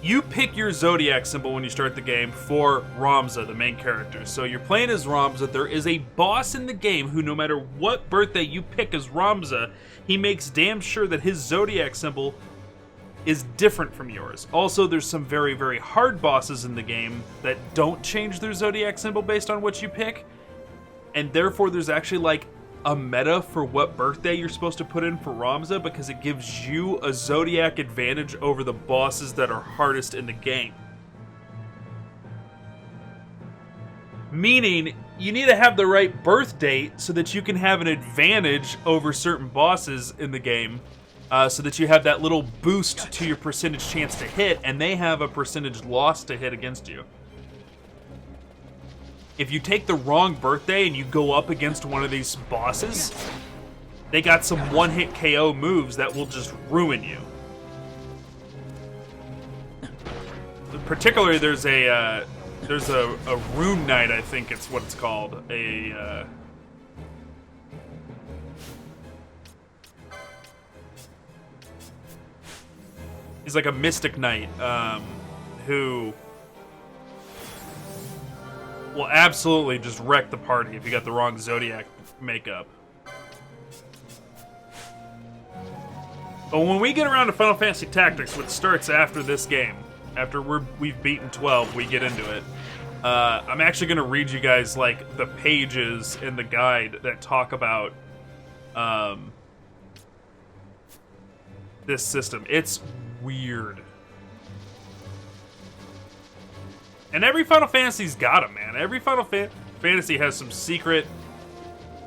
You pick your Zodiac symbol when you start the game for Ramza, the main character. So you're playing as Ramza. There is a boss in the game who, no matter what birthday you pick as Ramza, he makes damn sure that his Zodiac symbol is different from yours. Also, there's some very, very hard bosses in the game that don't change their Zodiac symbol based on what you pick. And therefore, there's actually like a meta for what birthday you're supposed to put in for Ramza, because it gives you a Zodiac advantage over the bosses that are hardest in the game. Meaning, you need to have the right birth date so that you can have an advantage over certain bosses in the game, so that you have that little boost to your percentage chance to hit, and they have a percentage loss to hit against you. If you take the wrong birthday and you go up against one of these bosses, they got some one-hit KO moves that will just ruin you. Particularly, there's a Rune Knight, I think it's what it's called. He's like a Mystic Knight, who will absolutely just wreck the party if you got the wrong Zodiac makeup. But when we get around to Final Fantasy Tactics, which starts after this game, after we've beaten 12, we get into it. I'm actually going to read you guys like the pages in the guide that talk about this system. It's weird. And every Final Fantasy's got them, man. Every Final Fantasy has some secret,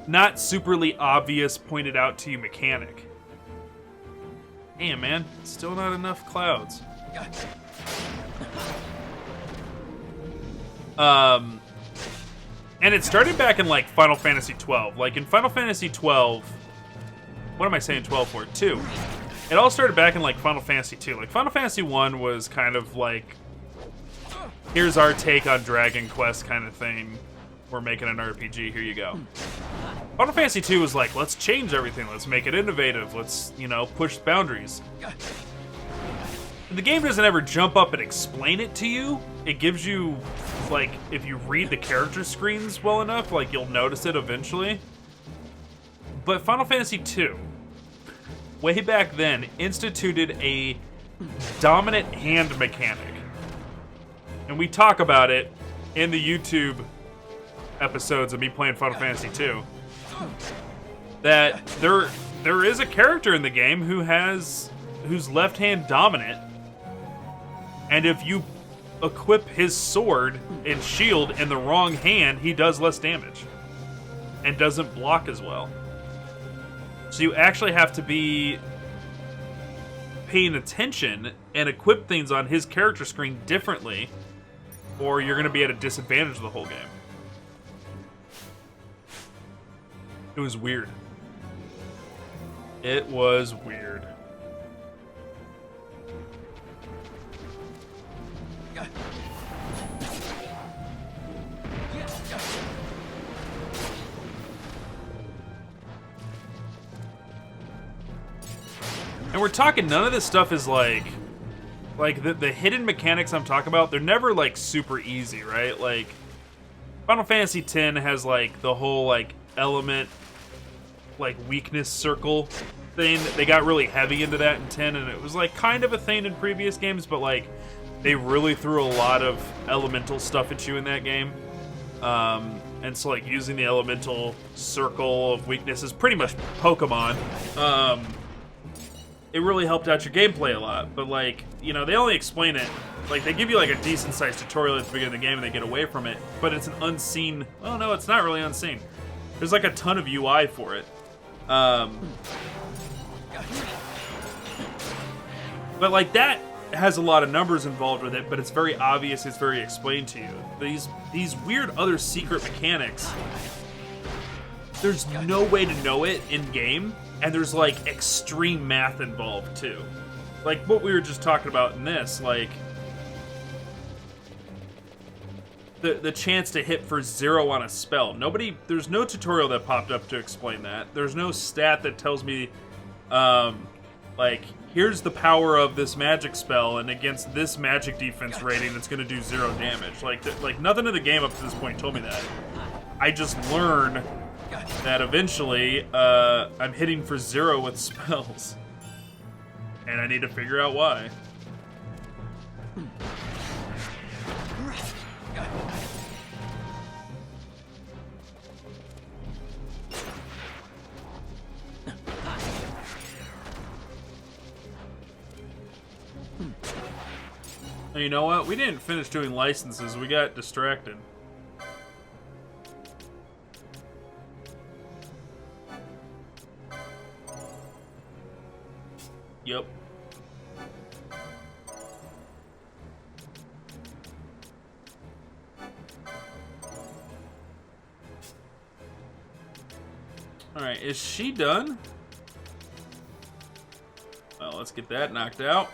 not superly obvious, pointed out to you mechanic. Damn, man. Still not enough clouds. And it started back in, like, Final Fantasy 12. Like, in Final Fantasy 12... What am I saying 12 for? 2. It all started back in, like, Final Fantasy 2. Like, Final Fantasy 1 was kind of, like... Here's our take on Dragon Quest kind of thing. We're making an RPG, here you go. Final Fantasy 2 was like, let's change everything, let's make it innovative, let's, you know, push boundaries. The game doesn't ever jump up and explain it to you. It gives you, like, if you read the character screens well enough, like, you'll notice it eventually. But Final Fantasy 2, way back then, instituted a dominant hand mechanic. And we talk about it in the YouTube episodes of me playing Final Fantasy 2. That there is a character in the game who's left hand dominant, and if you equip his sword and shield in the wrong hand, he does less damage and doesn't block as well. So you actually have to be paying attention and equip things on his character screen differently, or you're going to be at a disadvantage the whole game. It was weird. It was weird. And we're talking, none of this stuff is like the hidden mechanics I'm talking about, they're never like super easy, right? Like Final Fantasy X has like the whole like element like weakness circle thing. They got really heavy into that in 10, and it was like kind of a thing in previous games, but like they really threw a lot of elemental stuff at you in that game. And so like using the elemental circle of weakness is pretty much Pokemon. It really helped out your gameplay a lot, but like, you know, they only explain it, like they give you like a decent sized tutorial at the beginning of the game and they get away from it, but it's an unseen, oh no, it's not really unseen. There's like a ton of UI for it. But like that has a lot of numbers involved with it, but it's very obvious, it's very explained to you. These weird other secret mechanics, there's no way to know it in game. And there's like extreme math involved too. Like what we were just talking about in this, like the chance to hit for 0 on a spell. There's no tutorial that popped up to explain that. There's no stat that tells me, like, here's the power of this magic spell, and against this magic defense rating, it's gonna do 0 damage. Like nothing in the game up to this point told me that. I just learned that eventually I'm hitting for 0 with spells. And I need to figure out why. And you know what? We didn't finish doing licenses. We got distracted. Yep. Alright, is she done? Well, let's get that knocked out.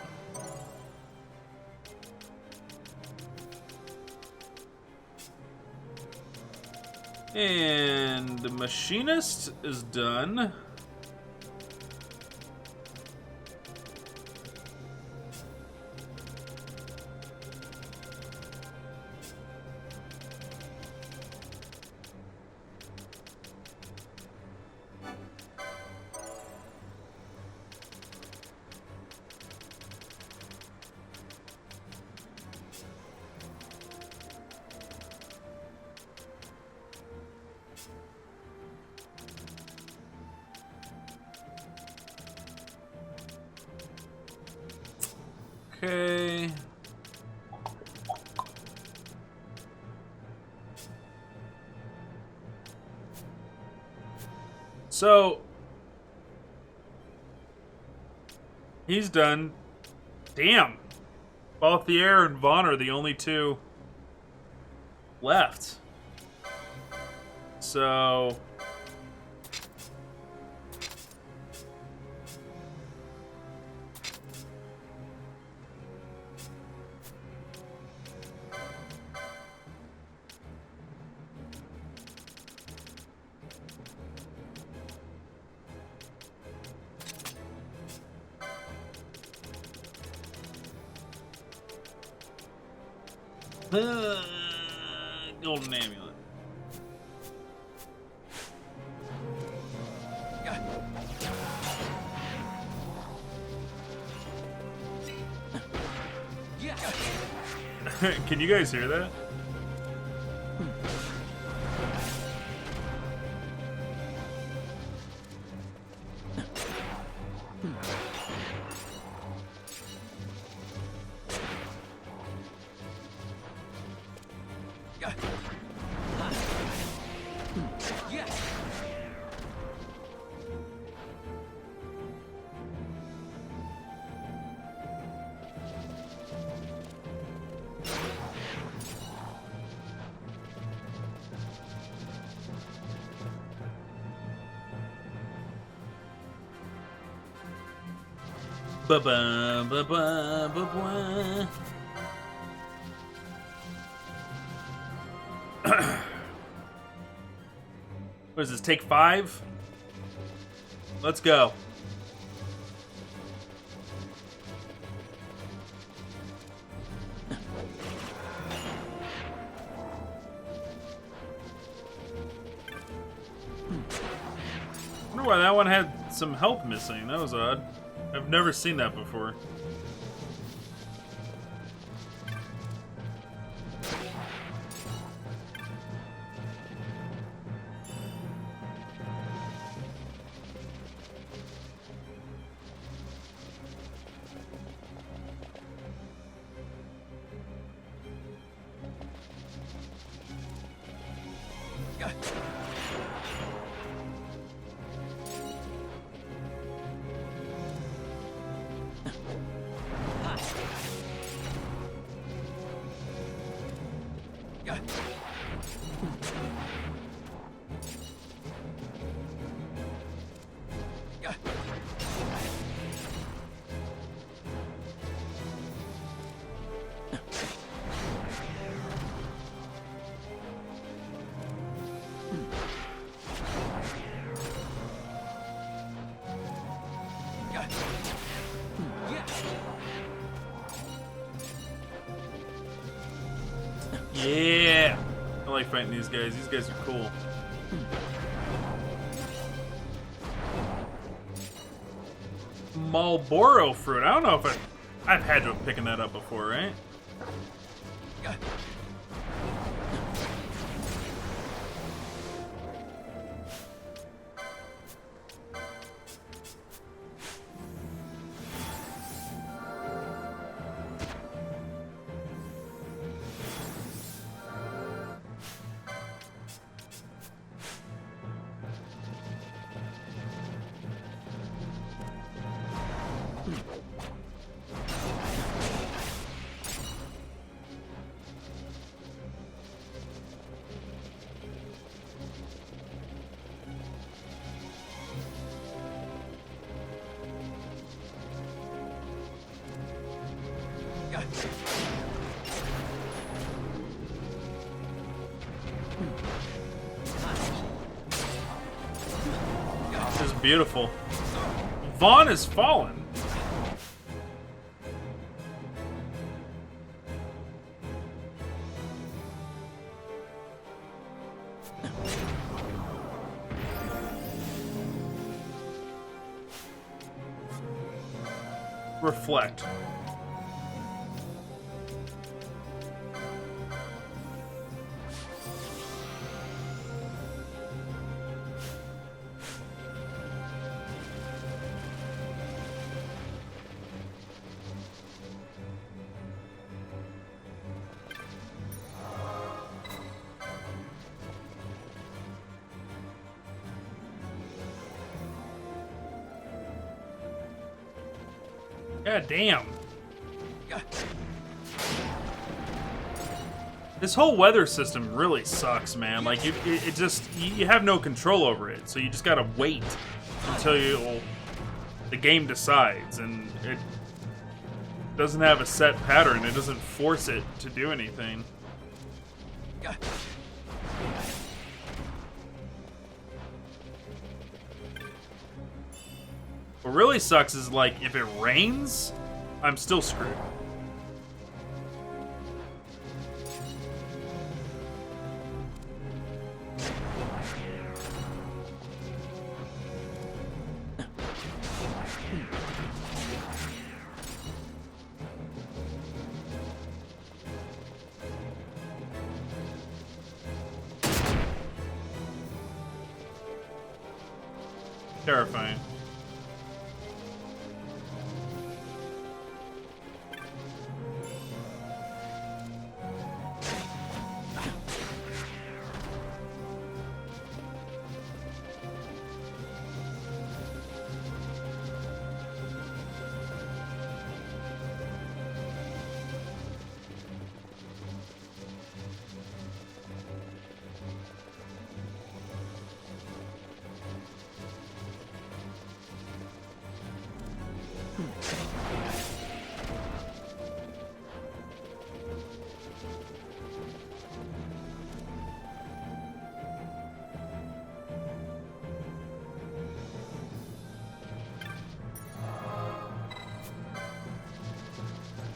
And the machinist is done. Okay. So he's done. Damn. Balthier and Vaughn are the only two left. So golden amulet. Can you guys hear that? Ba-ba, ba-ba, ba-ba. What is this, take 5? Let's go. I wonder why that one had some health missing. That was odd. I've never seen that before. Yeah! I like fighting these guys. These guys are cool. Marlboro fruit. I don't know if I've had to have picked that up before, right? This is beautiful. Vaughn has fallen. Reflect. God damn. This whole weather system really sucks, man. Like, it just, you have no control over it. So you just gotta wait until the game decides. And it doesn't have a set pattern. It doesn't force it to do anything. What really sucks is, like, if it rains, I'm still screwed. Terrifying.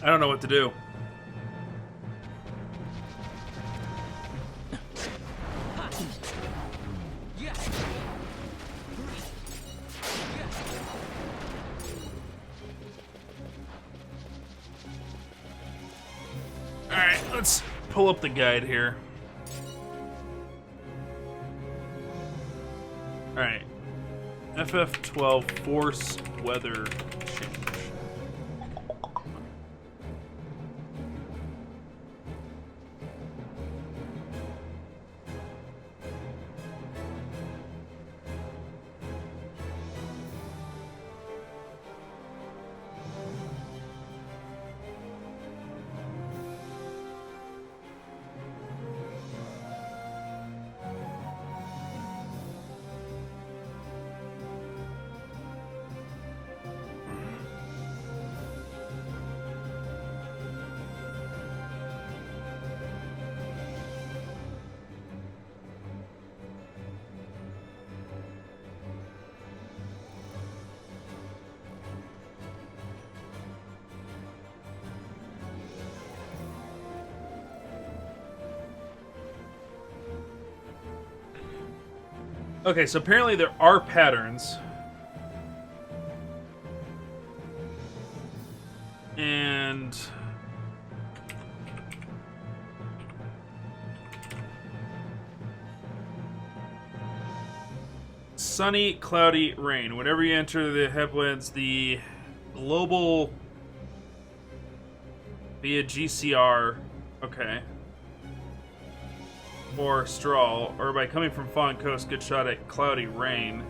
I don't know what to do. Alright, let's pull up the guide here. Alright. FF12 Force Weather Change. Okay, so apparently there are patterns. And sunny, cloudy, rain. Whenever you enter the headlands, the global via GCR, okay, or Strahl, or by coming from Fawn Coast, good shot at cloudy rain.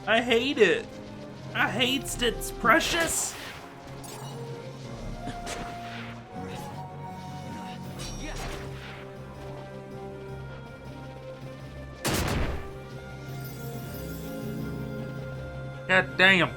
I hate it. I hate it's precious. God damn.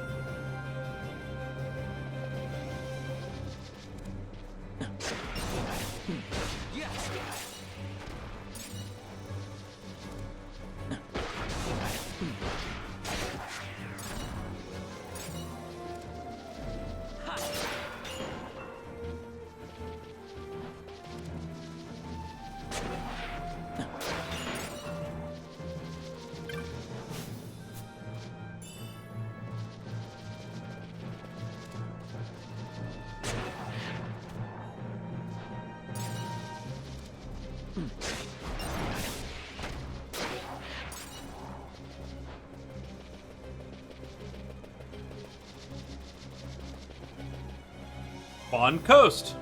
Fawn Coast.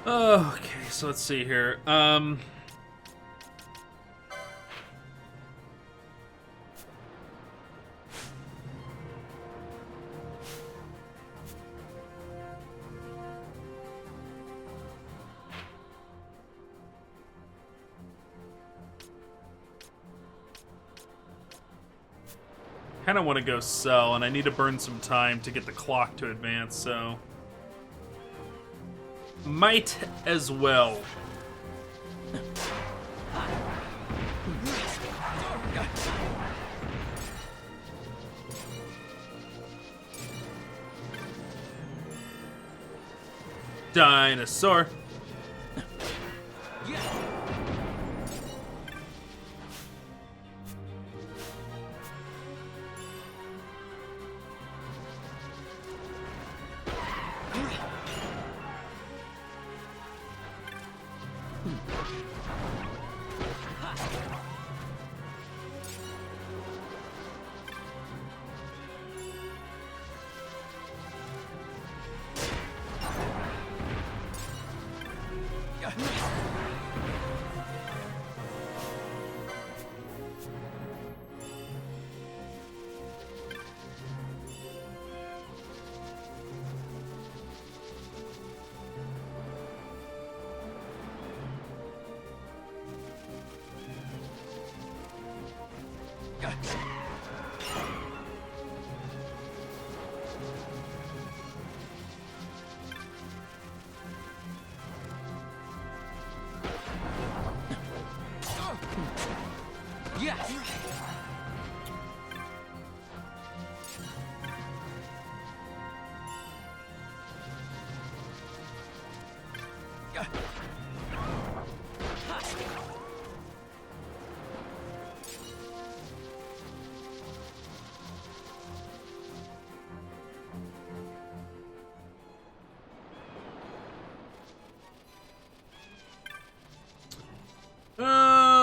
Okay, so let's see here. Kind of want to go sell, and I need to burn some time to get the clock to advance, so might as well. Dinosaur.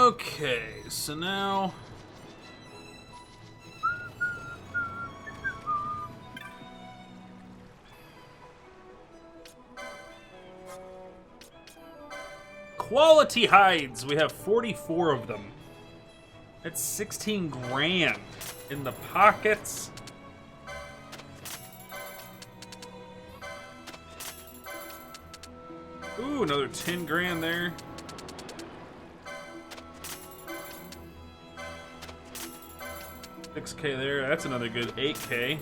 Okay, so now quality hides. We have 44 of them. That's 16 grand in the pockets. Ooh, another 10 grand there. $6K there. That's another good 8K.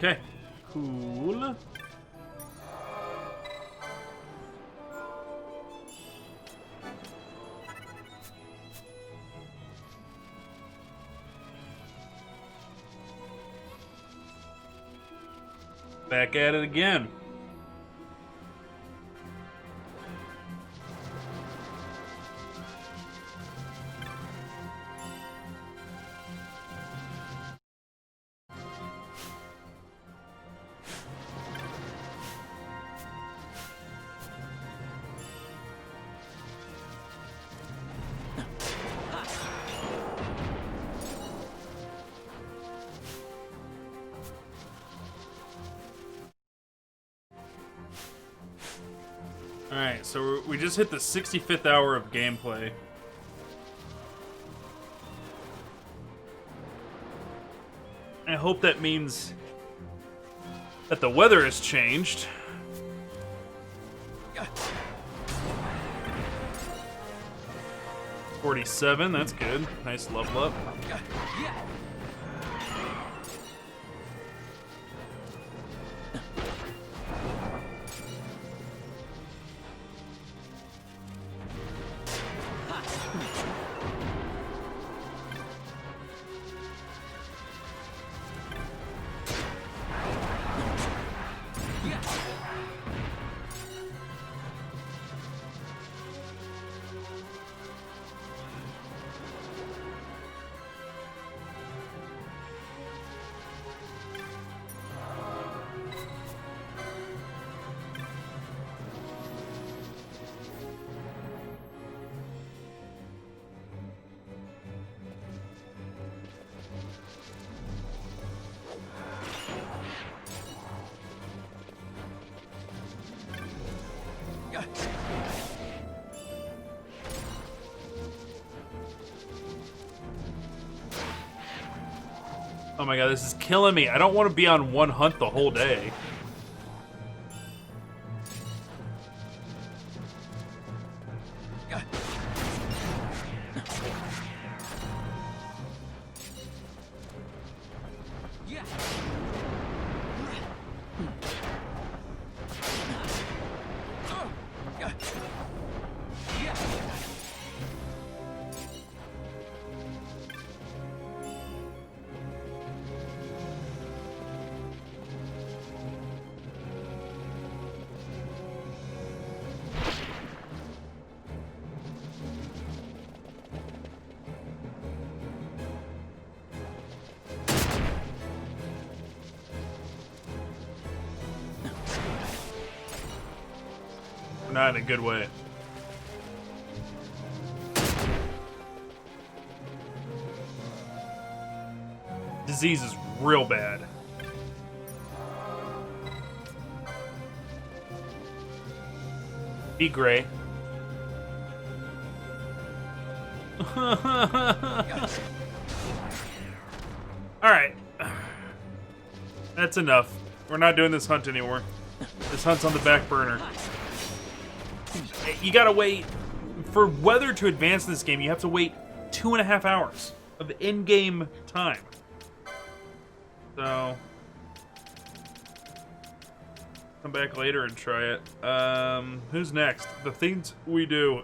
Okay, cool. Back at it again. Alright, so we just hit the 65th hour of gameplay. I hope that means that the weather has changed. $47, that's good. Nice level up. Oh my god, this is killing me. I don't want to be on one hunt the whole day. Not in a good way. Disease is real bad. Be gray. Alright. That's enough. We're not doing this hunt anymore. This hunt's on the back burner. You gotta wait. For weather to advance in this game, you have to wait 2.5 hours of in-game time. So... come back later and try it. Who's next? The things we do.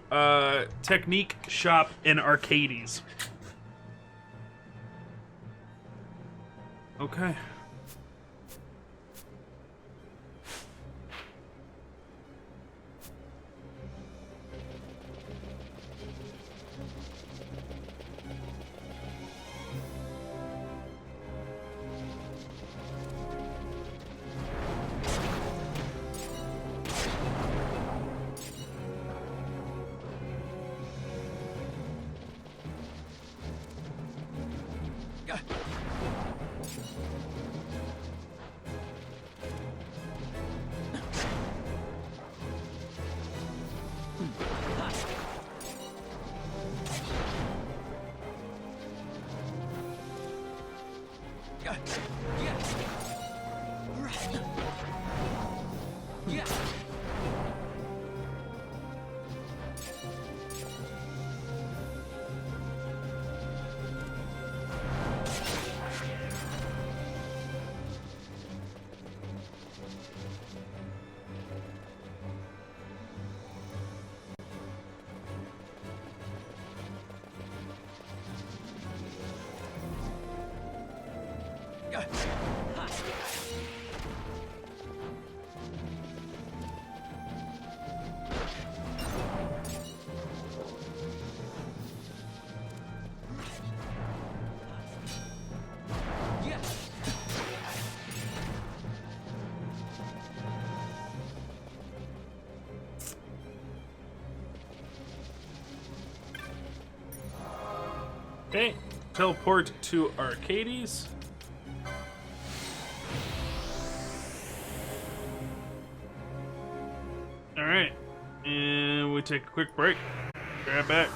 Technique shop in Arcades. Okay. Okay, teleport to Arcades. Alright, and we take a quick break. Be right back.